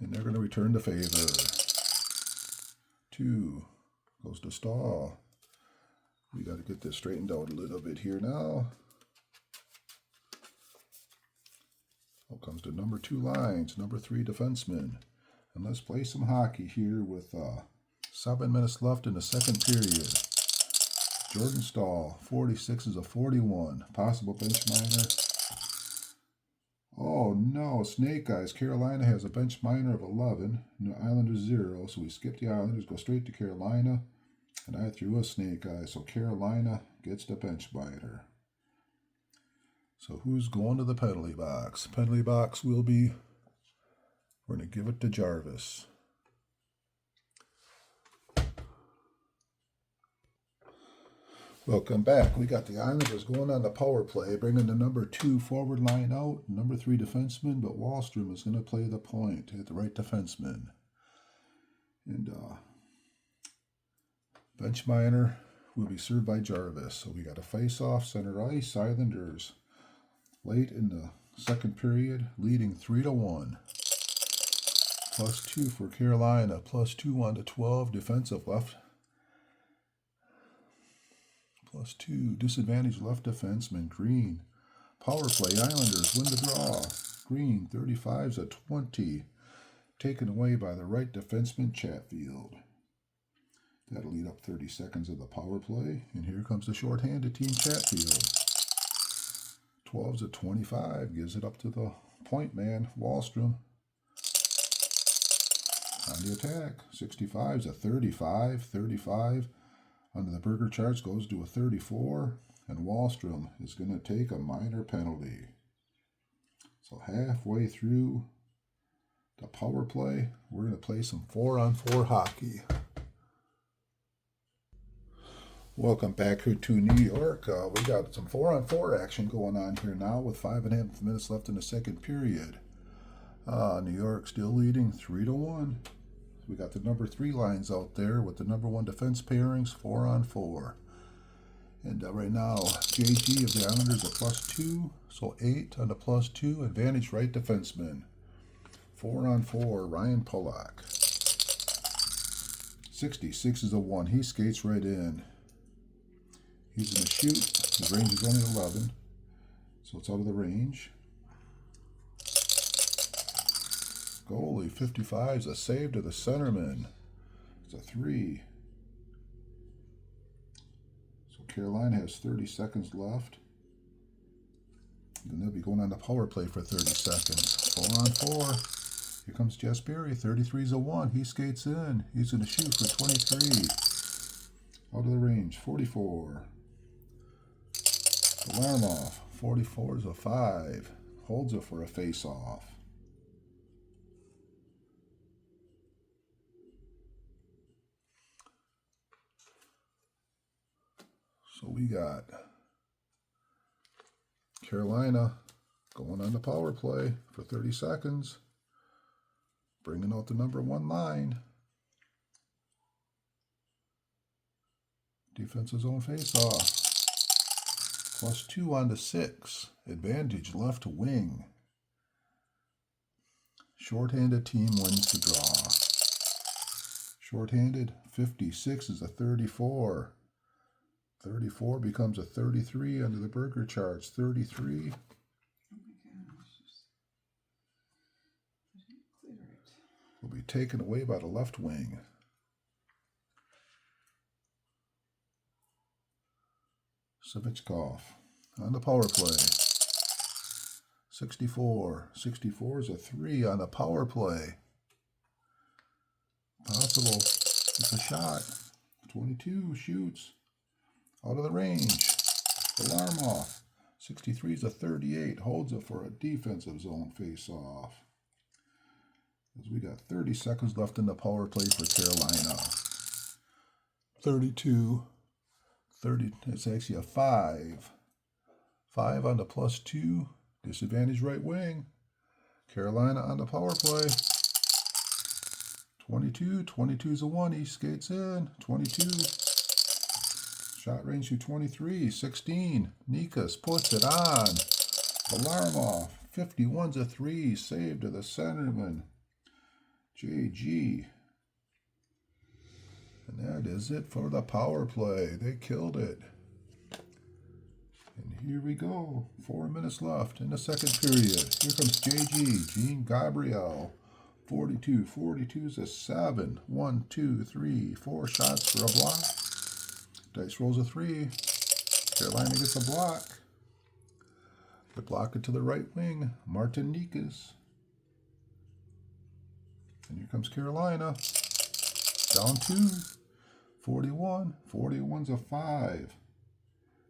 And they're going to return the favor. 2 goes to Stahl. We got to get this straightened out a little bit here now. Out comes the number 2 lines, number 3 defenseman. And let's play some hockey here with 7 minutes left in the second period. Jordan Stahl, 46 is a 41. Possible bench minor. Oh no, Snake Eyes. Carolina has a bench minor of 11. The Islanders 0. So we skip the Islanders, go straight to Carolina. And I threw a Snake Eyes. So Carolina gets the bench minor. So who's going to the penalty box? Penalty box will be, we're going to give it to Jarvis. Welcome back. We got the Islanders going on the power play, bringing the number 2 forward line out, number 3 defenseman, but Wallstrom is going to play the point at the right defenseman. And bench minor will be served by Jarvis. So we got a face-off, center ice, Islanders late in the second period, leading 3-1. +2 for Carolina, +2 on the 12, defensive left. +2, disadvantage left defenseman, Green. Power play, Islanders win the draw. Green, 35's a 20. Taken away by the right defenseman, Chatfield. That'll lead up 30 seconds of the power play. And here comes the shorthanded team, Chatfield. 12's a 25. Gives it up to the point man, Wahlstrom. On the attack, 65's a 35. 35 under the burger charts goes to a 34. And Wahlstrom is going to take a minor penalty. So halfway through the power play, we're going to play some 4-on-4 hockey. Welcome back here to New York. We got some 4-on-4 action going on here now with 5.5 minutes left in the second period. New York still leading 3-1. We got the number 3 lines out there with the number 1 defense pairings, 4-on-4. And right now, JG of the Islanders are +2, so 8 on the +2, advantage right defenseman. 4-on-4, Ryan Pulock. 66 is a 1, he skates right in. He's going to shoot, his range is only 11, so it's out of the range. Goalie, 55 is a save to the centerman. It's a 3. Carolina has 30 seconds left. Then they'll be going on the power play for 30 seconds. 4-on-4. Here comes Jesperi. 33's a 1. He skates in. He's going to shoot for 23. Out of the range. 44. Alarm off. 44 is a 5. Holds it for a face-off. So we got Carolina going on the power play for 30 seconds, bringing out the number 1 line. Defensive zone face-off. +2 on the 6. Advantage left wing. Shorthanded team wins the draw. Shorthanded, 56 is a 34. 34 becomes a 33 under the burger charts. 33. Will be taken away by the left wing. Savitchkov on the power play. 64. 64 is a 3 on the power play. Possible. It's a shot. 22 shoots. Out of the range. Alarm off. 63 is a 38. Holds it for a defensive zone face-off. As we got 30 seconds left in the power play for Carolina. 32. 30. It's actually a 5. 5 on the +2. Disadvantage right wing. Carolina on the power play. 22. 22 is a 1. He skates in. 22. Shot range to 23. 16. Nikas puts it on. Alarm off. 51's a 3. Save to the centerman. JG. And that is it for the power play. They killed it. And here we go. 4 minutes left in the second period. Here comes JG. Jean Gabriel. 42. 42 is a 7. 1, 2, 3, 4 shots for a block. Dice rolls a 3. Carolina gets a block. They block it to the right wing. Martin Nikas. And here comes Carolina. Down 2. 41. 41's a 5.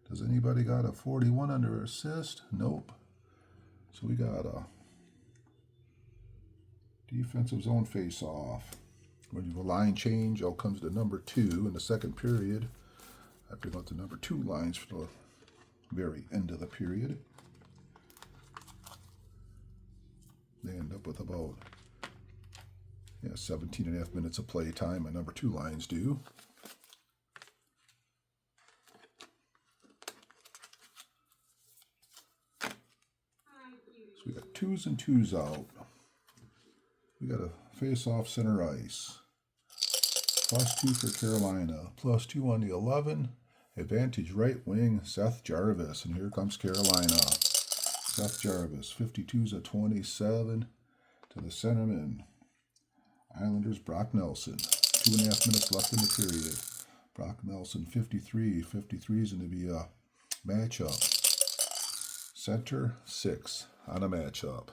Does anybody got a 41 under assist? Nope. So we got a defensive zone face-off. When you have a line change, out comes the number 2 in the second period. I bring out the number 2 lines for the very end of the period. They end up with about Yeah, 17 and a half minutes of play time. My number 2 Lions do. So we got 2s and 2s out. We got a face-off center ice. +2 for Carolina. +2 on the 11. Advantage right wing, Seth Jarvis. And here comes Carolina. Seth Jarvis, 52's a 27 to the centerman. Islanders, Brock Nelson. 2.5 minutes left in the period. Brock Nelson, 53. 53 is going to be a matchup. Center 6 on a matchup.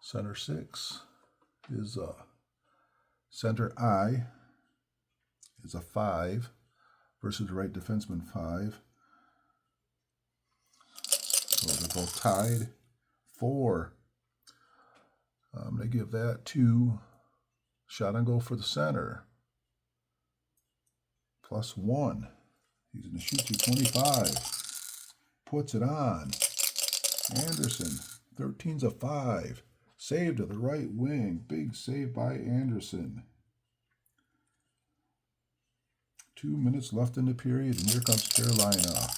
Center 6 is center I is a 5 versus the right defenseman 5. So they're both tied. 4. I'm going to give that to shot on goal for the center. +1. He's going to shoot to 25. Puts it on. Anderson. 13's a 5. Save to the right wing. Big save by Anderson. 2 minutes left in the period, and here comes Carolina.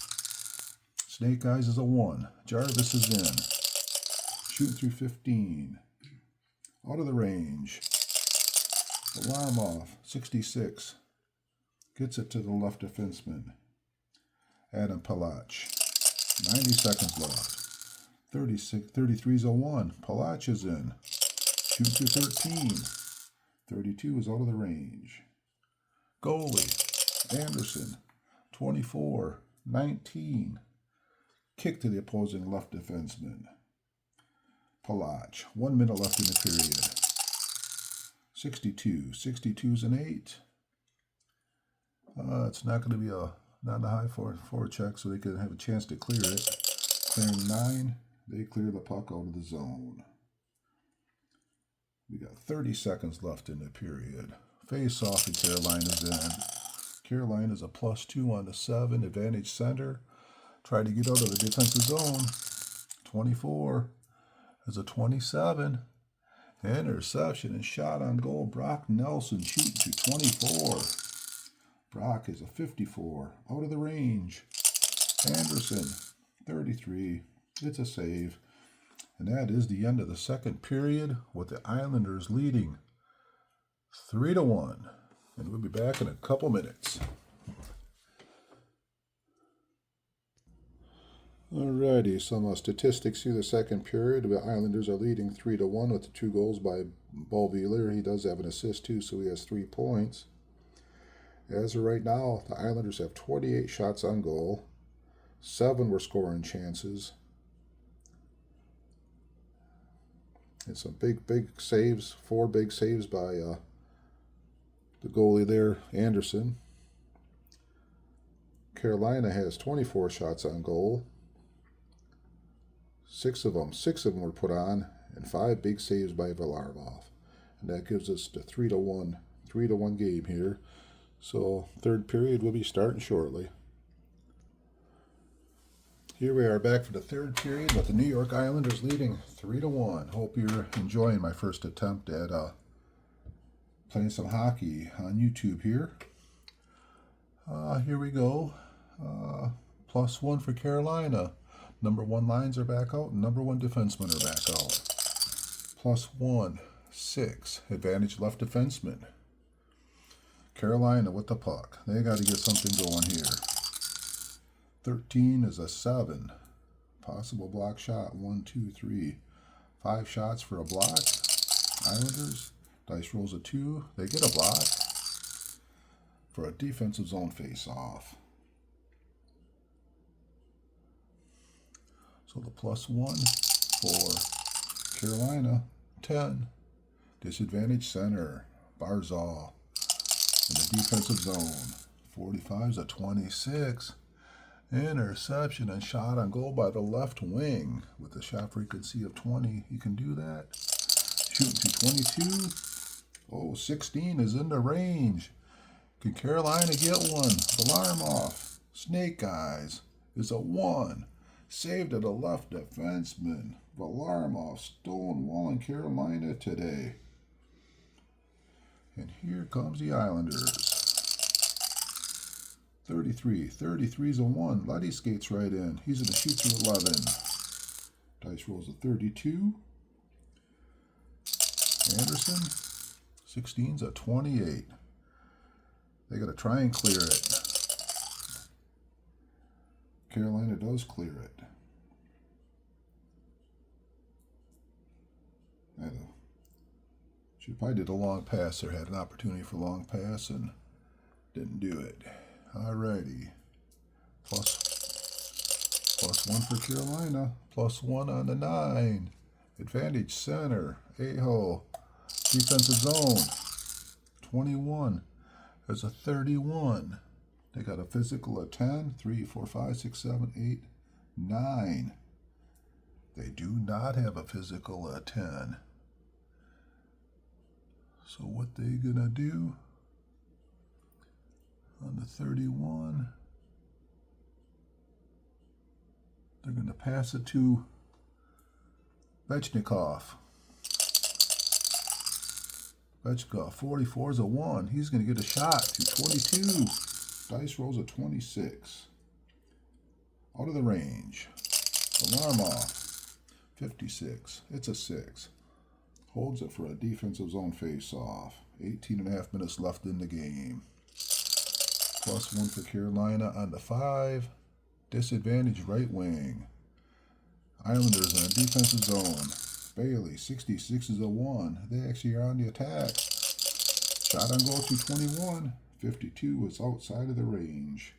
Snake Eyes is a 1. Jarvis is in. Shooting through 15. Out of the range. Alarm off. 66. Gets it to the left defenseman. Adam Palach. 90 seconds left. 33's a 1. Palach is in. Shooting through 13. 32 is out of the range. Goalie. Anderson. 24. 19. Kick to the opposing left defenseman. Palach. 1 minute left in the period. 62. 62's an 8. It's not going to be not a high forward check, so they can have a chance to clear it. Clearing 9. They clear the puck out of the zone. We got 30 seconds left in the period. Face off to Carolina's end. Carolina's a +2 on the 7. Advantage center. Try to get out of the defensive zone. 24 is a 27. Interception and shot on goal. Brock Nelson shooting to 24. Brock is a 54. Out of the range. Anderson, 33. It's a save. And that is the end of the second period with the Islanders leading 3-1. And we'll be back in a couple minutes. Alrighty, some statistics through the second period. The Islanders are leading 3-1 with the 2 goals by Beauvillier. He does have an assist too, so he has 3 points. As of right now, the Islanders have 28 shots on goal. 7 were scoring chances. And some big saves. 4 big saves by the goalie there, Anderson. Carolina has 24 shots on goal. 6 of them were put on, and 5 big saves by Varlamov. And that gives us the 3-1 game here. So third period will be starting shortly. Here we are back for the third period with the New York Islanders leading 3-1. Hope you're enjoying my first attempt at playing some hockey on YouTube here. Here we go. +1 for Carolina. Number 1 lines are back out, and number 1 defensemen are back out. +1, 6. Advantage left defenseman. Carolina with the puck. They got to get something going here. 13 is a 7. Possible block shot. 1, 2, 3. 5 shots for a block. Islanders. Dice rolls a 2. They get a block for a defensive zone face-off. So the +1 for Carolina. 10. Disadvantage center. Barzal in the defensive zone. 45 is a 26. Interception and shot on goal by the left wing with a shot frequency of 20. You can do that. Shooting to 22. Oh, 16 is in the range. Can Carolina get one? Varlamov. Snake Eyes is a 1. Saved to the left defenseman. Varlamov stonewalling Carolina today. And here comes the Islanders. 33. 33 is a 1. Letty skates right in. He's going to shoot through 11. Dice rolls a 32. Anderson. 16's a 28. They got to try and clear it. Carolina does clear it. She probably did a long pass there. Had an opportunity for long pass and didn't do it. Alrighty. Plus 1 for Carolina. +1 on the 9. Advantage center. A-hole. Defensive zone. 21. There's a 31. They got a physical of 10. 3, 4, 5, 6, 7, 8, 9. They do not have a physical of 10. So what they gonna do on the 31? They're gonna pass it to Vechnikov. 44 is a 1. He's gonna get a shot to 22. Dice rolls a 26. Out of the range. Alarm off. 56. It's a 6. Holds it for a defensive zone face-off. 18.5 minutes left in the game. +1 for Carolina on the 5. Disadvantage right wing. Islanders in a defensive zone. Bailey, 66 is a 1. They actually are on the attack. Shot on goal to 21. 52 is outside of the range.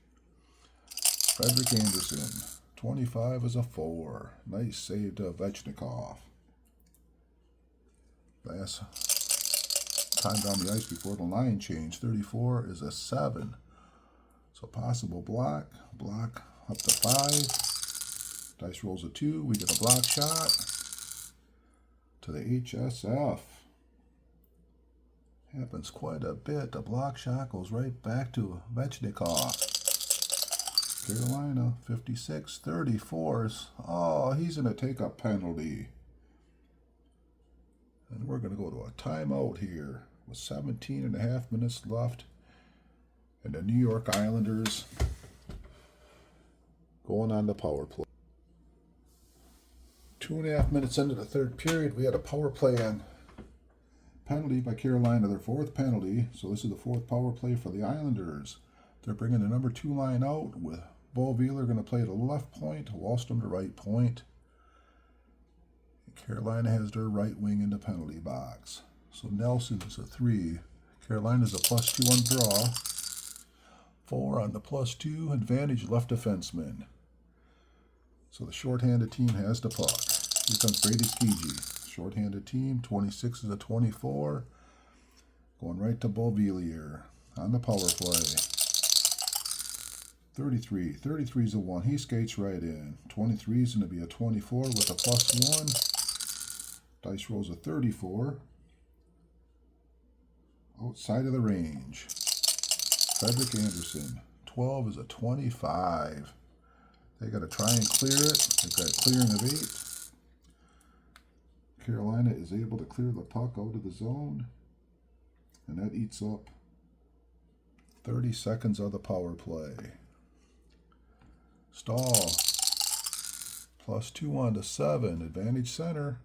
Frederick Anderson, 25 is a 4. Nice save to Vechnikov. Last time down the ice before the line change. 34 is a 7. So possible block. Block up to 5. Dice rolls a 2. We get a block shot to the HSF. Happens quite a bit. The block shot goes right back to Vechnikov. Carolina, 56, 34s. Oh, he's going to take a penalty. And we're going to go to a timeout here with 17.5 minutes left. And the New York Islanders going on the power play. 2.5 minutes into the third period, we had a power play on penalty by Carolina, their 4th penalty. So this is the 4th power play for the Islanders. They're bringing the number 2 line out with Bo Wheeler going to play to left point, Wallstrom to right point. Carolina has their right wing in the penalty box. So Nelson is a 3. Carolina's a +2 on draw. 4 on the +2. Advantage left defenseman. So the shorthanded team has the puck. Here comes Brady Skiji. Shorthanded team. 26 is a 24. Going right to Beauvillier on the power play. 33. 33 is a 1. He skates right in. 23 is going to be a 24 with a +1. Dice rolls a 34. Outside of the range. Frederick Anderson. 12 is a 25. They got to try and clear it. They've got a clearing of 8. Carolina is able to clear the puck out of the zone. And that eats up 30 seconds of the power play. Stahl. +2 on to 7. Advantage center.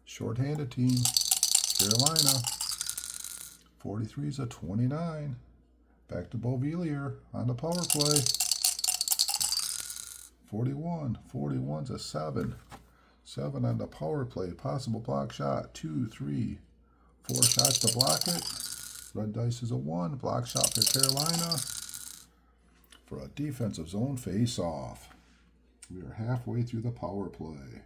Shorthanded team. Carolina. 43 is a 29. Back to Beauvillier on the power play. 41. 41's a 7. 7 on the power play. Possible block shot. 2, 3, 4 shots to block it. Red dice is a 1. Block shot for Carolina for a defensive zone face-off. We are halfway through the power play.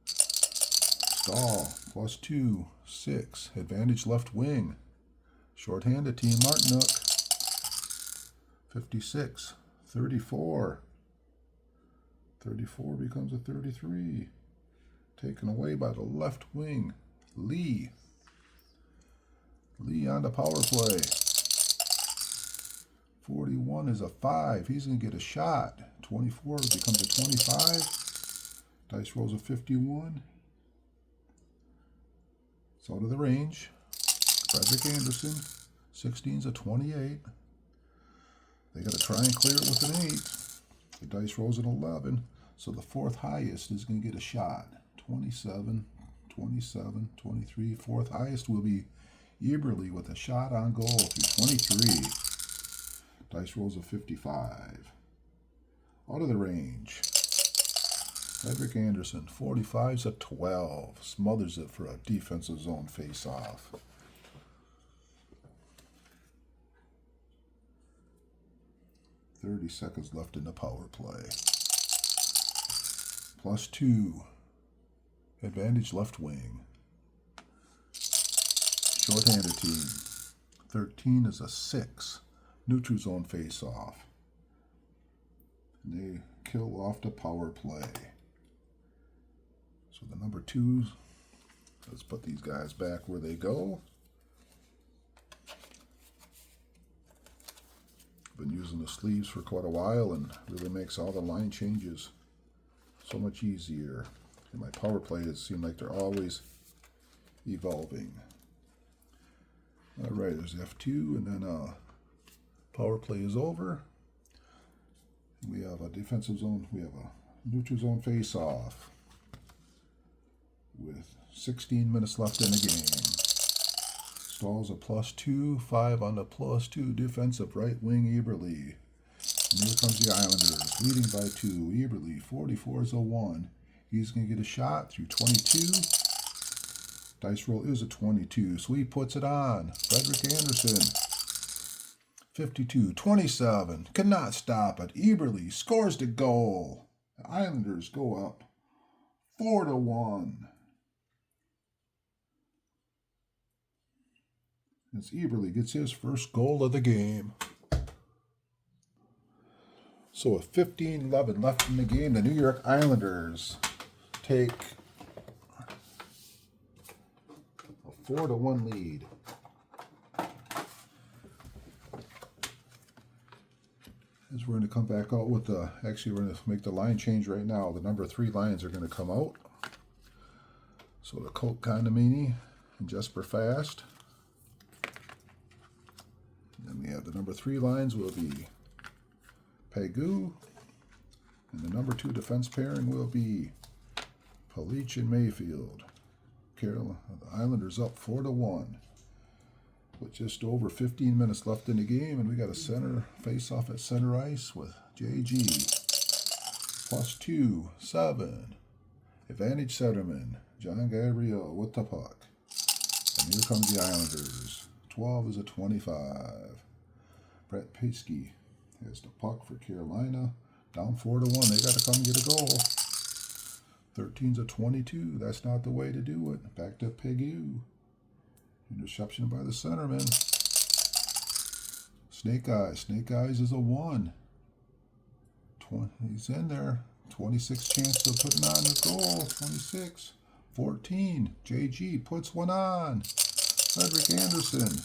Stahl, +2, 6. Advantage left wing. Shorthanded team, Martinuk. 56, 34. 34 becomes a 33. Taken away by the left wing. Lee. Lee on the power play. 41 is a 5. He's going to get a shot. 24 becomes a 25. Dice rolls a 51. It's out of the range. Frederick Anderson, 16's a 28. They got to try and clear it with an 8. The dice rolls an 11, so the fourth highest is going to get a shot. 27, 27, 23. Fourth highest will be Eberle with a shot on goal through 23. Dice rolls a 55. Out of the range. Frederick Anderson, 45's a 12. Smothers it for a defensive zone face-off. .30 left in the power play. +2. Advantage left wing. Short-handed team. 13 is a 6. Neutral zone face-off. They kill off the power play. So the number 2s, let's put these guys back where they go. Been using the sleeves for quite a while and really makes all the line changes so much easier. And my power plays seem like they're always evolving. All right, there's F2, and then power play is over. We have a defensive zone. We have a neutral zone face-off with 16 minutes left in the game. Stahl's a +2, 5 on the +2 defensive right wing Eberle. And here comes the Islanders, leading by 2. Eberle, 44 is a 1. He's going to get a shot through 22. Dice roll is a 22, so he puts it on. Frederick Anderson, 52, 27. Cannot stop it. Eberle scores the goal. The Islanders go up 4-1. As Eberle gets his first goal of the game. So with 15-11 left in the game, the New York Islanders take a 4-1 lead. As we're going to come back out with the, actually we're going to make the line change right now. The number 3 lines are going to come out. So the Colt Condomini and Jesper Fast. Then we have the number 3 lines will be Pegu, and the number 2 defense pairing will be Palich and Mayfield. The Islanders up 4-1 with just over 15 minutes left in the game, and we got a center face-off at center ice with JG. +2, 7. Advantage centerman, John Gabriel with the puck. And here comes the Islanders. 12 is a 25. Brett Piskey has the puck for Carolina. Down 4-1. They got to come get a goal. 13's a 22. That's not the way to do it. Back to Pegu. Interception by the centerman. Snake Eyes. Snake Eyes is a 1. He's in there. 26 chance of putting on the goal. 26. 14. JG puts one on. Frederick Anderson.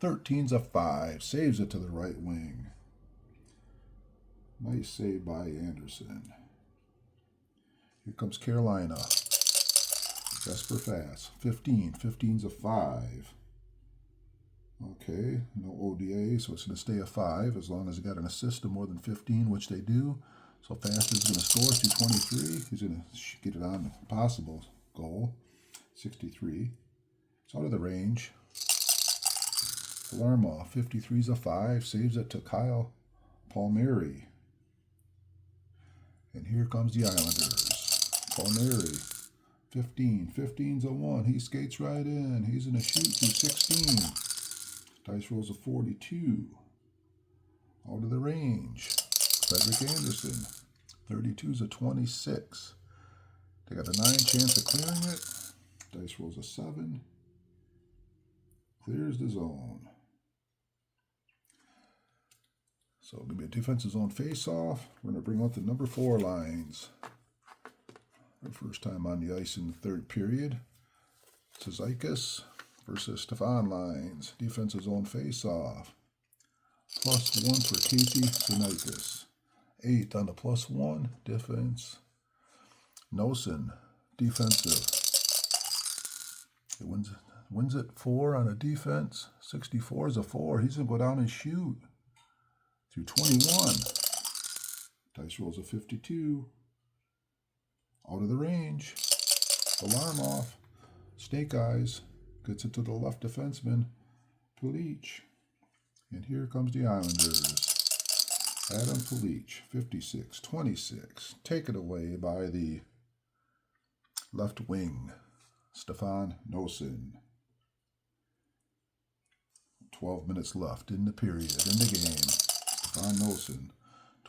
13's a 5. Saves it to the right wing. Nice save by Anderson. Here comes Carolina. Jesper Fast. 15. 15's a 5. Okay, no ODA, so it's going to stay a 5 as long as they got an assist of more than 15, which they do. So Fast is going to score to 23. He's going to get it on a possible goal. 63. It's out of the range. Lerma, 53's a 5. Saves it to Kyle Palmieri. And here comes the Islanders. Palmieri, 15. 15's a 1. He skates right in. He's going to shoot to 16. Dice rolls a 42. Out of the range. Frederick Anderson. 32's a 26. They got a 9 chance of clearing it. Dice rolls a 7. Clears the zone. So it'll be a defensive zone face-off. We're going to bring out the number 4 lines. Our first time on the ice in the third period. Cizikas versus Stefan lines. Defensive zone face-off. +1 for Casey Cizikas. 8 on the +1. Defense. Nosen. Defensive. It wins wins it 4 on a defense. 64 is a 4. He's going to go down and shoot through 21. Dice rolls a 52. Out of the range. Alarm off. Snake eyes. Gets it to the left defenseman. Pulich. And here comes the Islanders. Adam Pulich, 56-26. Taken away by the left wing, Stefan Noesen. 12 minutes left in the period, in the game. Stefan Noesen,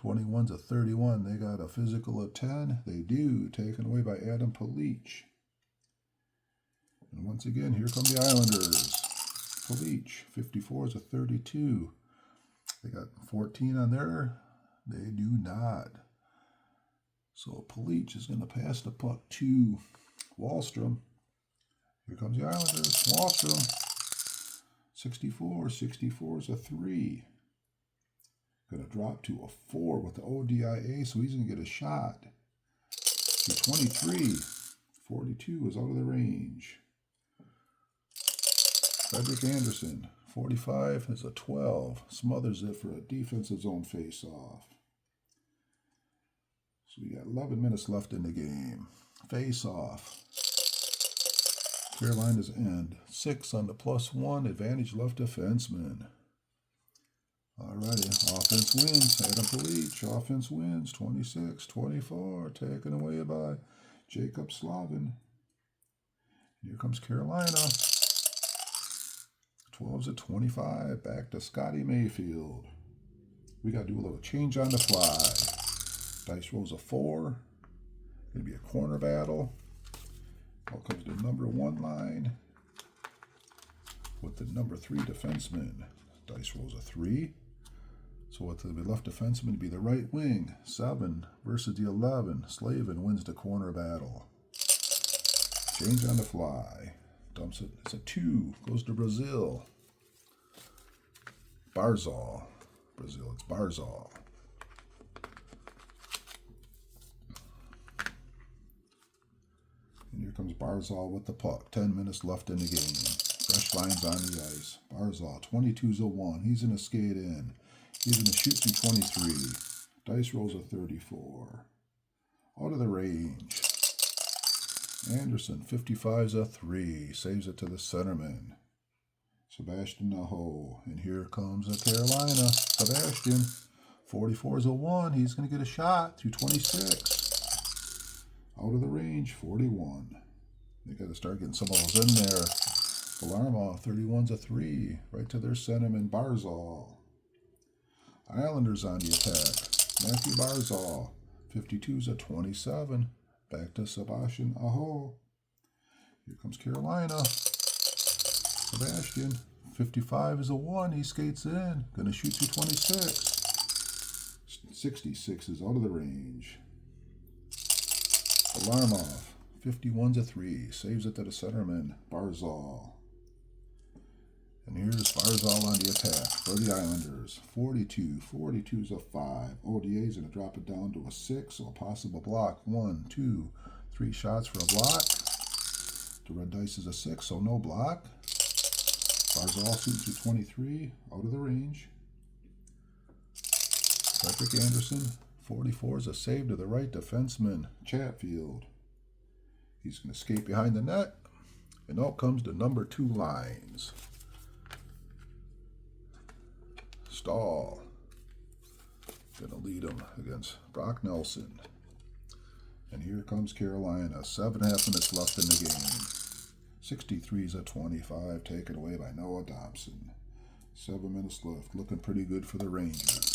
21's a 31. They got a physical of 10. They do. Taken away by Adam Pulich. And once again, here come the Islanders. Pulich, 54 is a 32. They got 14 on there. They do not. So Pulich is going to pass the puck to Wahlstrom. Here comes the Islanders. Wahlstrom. 64 is a 3. Going to drop to a 4 with the ODIA, so he's going to get a shot. To 23. 42 is out of the range. Frederick Anderson. 45 is a 12. Smothers it for a defensive zone face-off. So we got 11 minutes left in the game. Face-off. Carolina's end. 6 on the +1. Advantage left defenseman. Alrighty. Offense wins. Adam Pulich. Offense wins. 26-24. Taken away by Jacob Slavin. Here comes Carolina. 12's at 25. Back to Scotty Mayfield. We got to do a little change on the fly. Dice rolls a 4. Going to be a corner battle. Out comes the number 1 line with the number 3 defenseman. Dice rolls a 3. So with the left defenseman to be the right wing. 7 versus the 11. Slavin wins the corner battle. Change on the fly. Dumps it. It's a 2. Goes to Brazil. Barzal. Brazil. It's Barzal. And here comes Barzal with the puck. 10 minutes left in the game. Fresh lines on the ice. Barzal. 22's a 1. He's going to skate in. He's going to shoot through 23. Dice rolls a 34. Out of the range. Anderson, 55's a 3. Saves it to the centerman. Sebastian Aho. And here comes a Carolina. Sebastian, 44's a 1. He's going to get a shot through 26. Out of the range, 41. They got to start getting some of those in there. Varlamov, 31's a 3. Right to their centerman, Barzal. Islanders on the attack. Matthew Barzal, 52's a 27. Back to Sebastian Aho. Here comes Carolina. Sebastian, 55 is a 1. He skates in. Going to shoot through 26. 66 is out of the range. Varlamov, 51's a 3. Saves it to the centerman, Barzal. And here's Barzal on the attack for the Islanders. 42. 42's a 5. ODA's going to drop it down to a 6, so a possible block. 1, 2, 3 shots for a block. The red dice is a 6, so no block. Barzal shooting through 23, out of the range. Frederick Anderson, 44 is a save to the right defenseman, Chatfield. He's going to skate behind the net, and out comes the number 2 lines. Stahl. Going to lead him against Brock Nelson. And here comes Carolina. 7.5 minutes left in the game. 63's a 25. Taken away by Noah Dobson. 7 minutes left. Looking pretty good for the Rangers.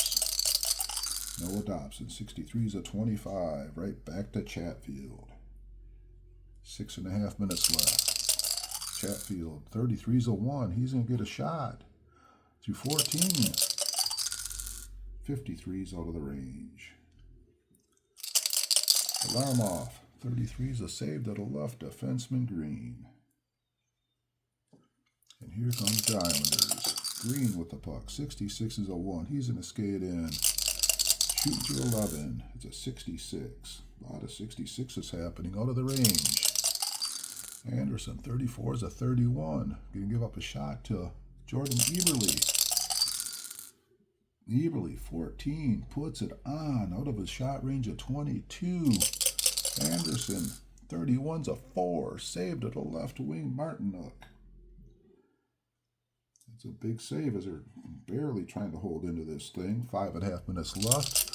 Noah Dobson. 63's a 25. Right back to Chatfield. 6.5 minutes left. Chatfield. 33's a 1. He's going to get a shot. Through 14. 53's out of the range. Varlamov, 33's a save to the left defenseman, Green. And here comes the Islanders. Green with the puck. 66 is a 1. He's going to skate in. Shoot to 11. It's a 66. A lot of 66s happening out of the range. Anderson, 34 is a 31. Going to give up a shot to Jordan Eberle. Eberle, 14, puts it on out of his shot range of 22. Anderson, 31's a 4, saved at the left wing, Martinook. It's a big save as they're barely trying to hold into this thing. 5.5 minutes left.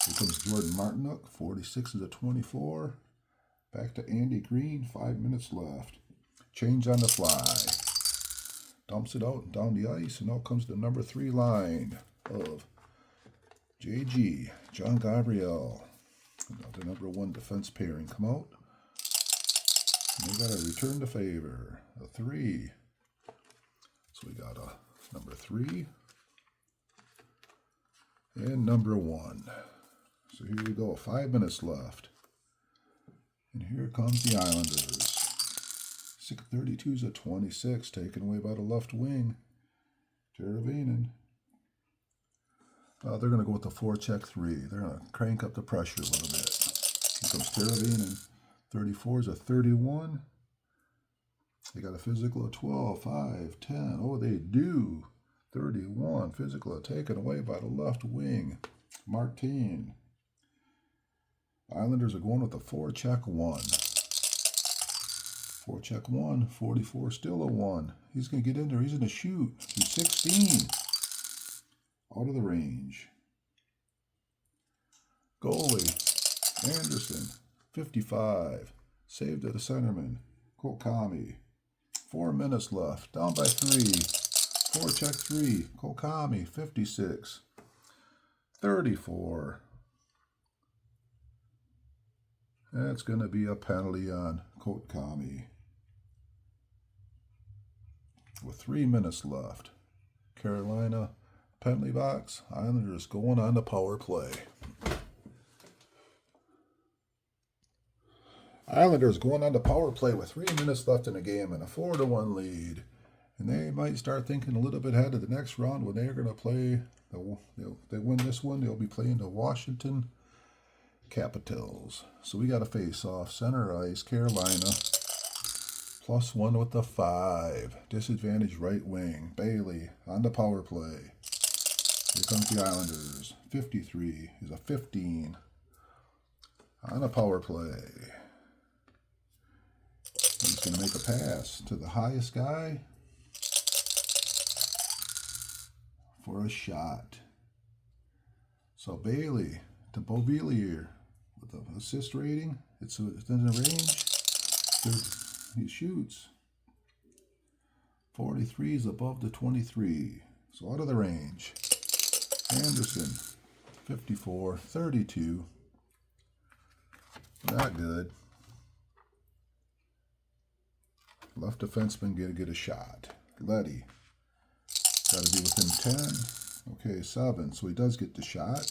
Here comes Jordan Martinook, 46 is a 24. Back to Andy Green, 5 minutes left. Change on the fly. Dumps it out and down the ice, and out comes the number 3 line of JG, John Gabriel. The number 1 defense pairing come out. And they got a return the favor, a 3. So we got a number 3 and number 1. So here we go, 5 minutes left. And here comes the Islanders. 6:32 is a 26, taken away by the left wing. Teravainen. They're going to go with the 4-check 3. They're going to crank up the pressure a little bit. Here comes Teravainen. 34 is a 31. They got a physical of 12, 5, 10. Oh, they do. 31. Physical taken away by the left wing. Martin. Islanders are going with the 4-check 1. 4-check 1. 44 still a 1. He's going to get in there. He's going to shoot. He's 16. Out of the range. Goalie. Anderson. 55. Saved at the centerman. Kokami. 4 minutes left. Down by 3. 4-check 3. Kokami. 56. 34. That's going to be a penalty on Kokami. With 3 minutes left. Carolina penalty box. Islanders going on the power play. Islanders going on the power play with 3 minutes left in the game and a 4-1 lead. And they might start thinking a little bit ahead of the next round when they're going to play. If they win this one, they'll be playing the Washington Capitals. So we got a face-off. Center ice, Carolina. +1 with the 5. Disadvantage right wing. Bailey on the power play. Here comes the Islanders. 53 is a 15. On a power play. He's going to make a pass to the highest guy for a shot. So Bailey to Beauvillier with the assist rating. It's within the range. He shoots. 43 is above the 23. So out of the range. Anderson, 54, 32. Not good. Left defenseman going to get a shot. Letty. Got to be within 10. Okay, 7. So he does get the shot.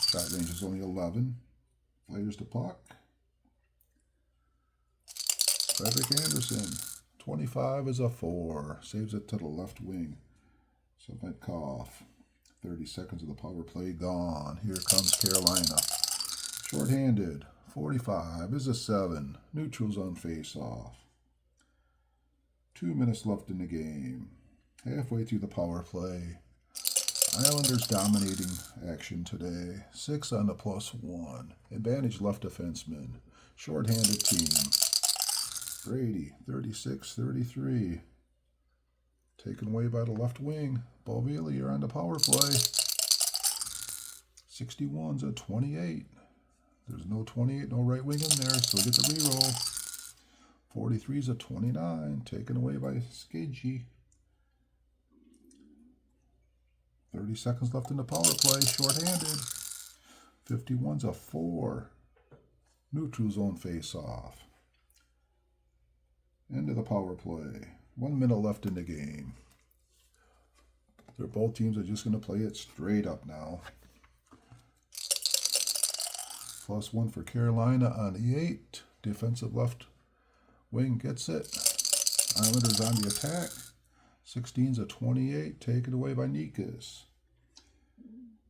Shot range is only 11. Fires the puck. Frederick Anderson. 25 is a 4. Saves it to the left wing. Savetkov. 30 seconds of the power play gone. Here comes Carolina. Short-handed. 45 is a 7. Neutrals on face-off. 2 minutes left in the game. Halfway through the power play. Islanders dominating action today. 6 on the +1. Advantage left defenseman. Short-handed team. Brady, 36-33. Taken away by the left wing. Beauvillier on the power play. 61's a 28. There's no 28, no right wing in there, so we get the reroll. 43's a 29. Taken away by Skidgy. 30 seconds left in the power play. Short-handed. 51's a 4. Neutral zone face-off. End of the power play. 1 minute left in the game. Both teams are just going to play it straight up now. +1 for Carolina on the 8. Defensive left wing gets it. Islanders on the attack. 16's a 28. Taken away by Nikas.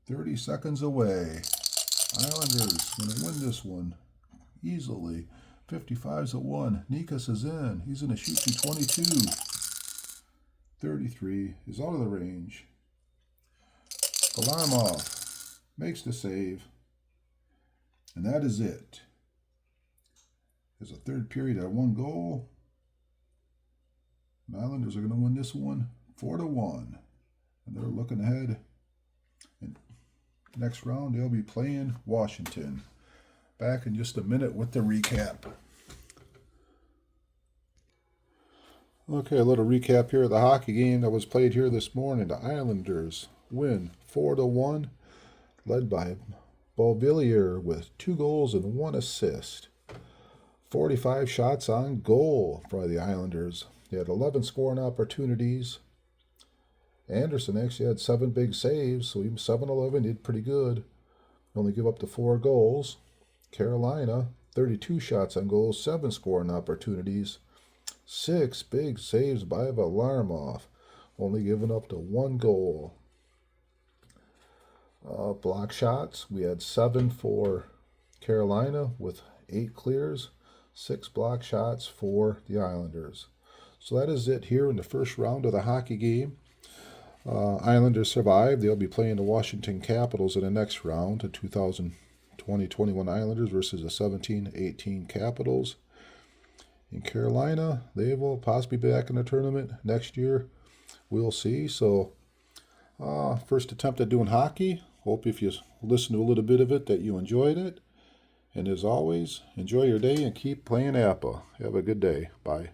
30 seconds away. Islanders going to win this one easily. 55's a 1. Nikas is in. He's going to shoot to 22. 33 is out of the range. Alarmov makes the save. And that is it. There's a third period at 1 goal. The Islanders are going to win this one 4-1. And they're looking ahead. And next round, they'll be playing Washington. Back in just a minute with the recap. Okay, a little recap here of the hockey game that was played here this morning. The Islanders win 4-1, led by Beauvillier with 2 goals and 1 assist. 45 shots on goal for the Islanders. They had 11 scoring opportunities. Anderson actually had 7 big saves, so even 7-11 did pretty good. Only give up the 4 goals. Carolina, 32 shots on goal, 7 scoring opportunities. 6 big saves by Varlamov, only giving up to 1 goal. Block shots, we had 7 for Carolina with 8 clears, 6 block shots for the Islanders. So that is it here in the first round of the hockey game. Islanders survived. They'll be playing the Washington Capitals in the next round, the 2020-21 Islanders versus the 17-18 Capitals. In Carolina, they will possibly be back in the tournament next year. We'll see. So, first attempt at doing hockey. Hope if you listen to a little bit of it that you enjoyed it. And as always, enjoy your day and keep playing Apba. Have a good day. Bye.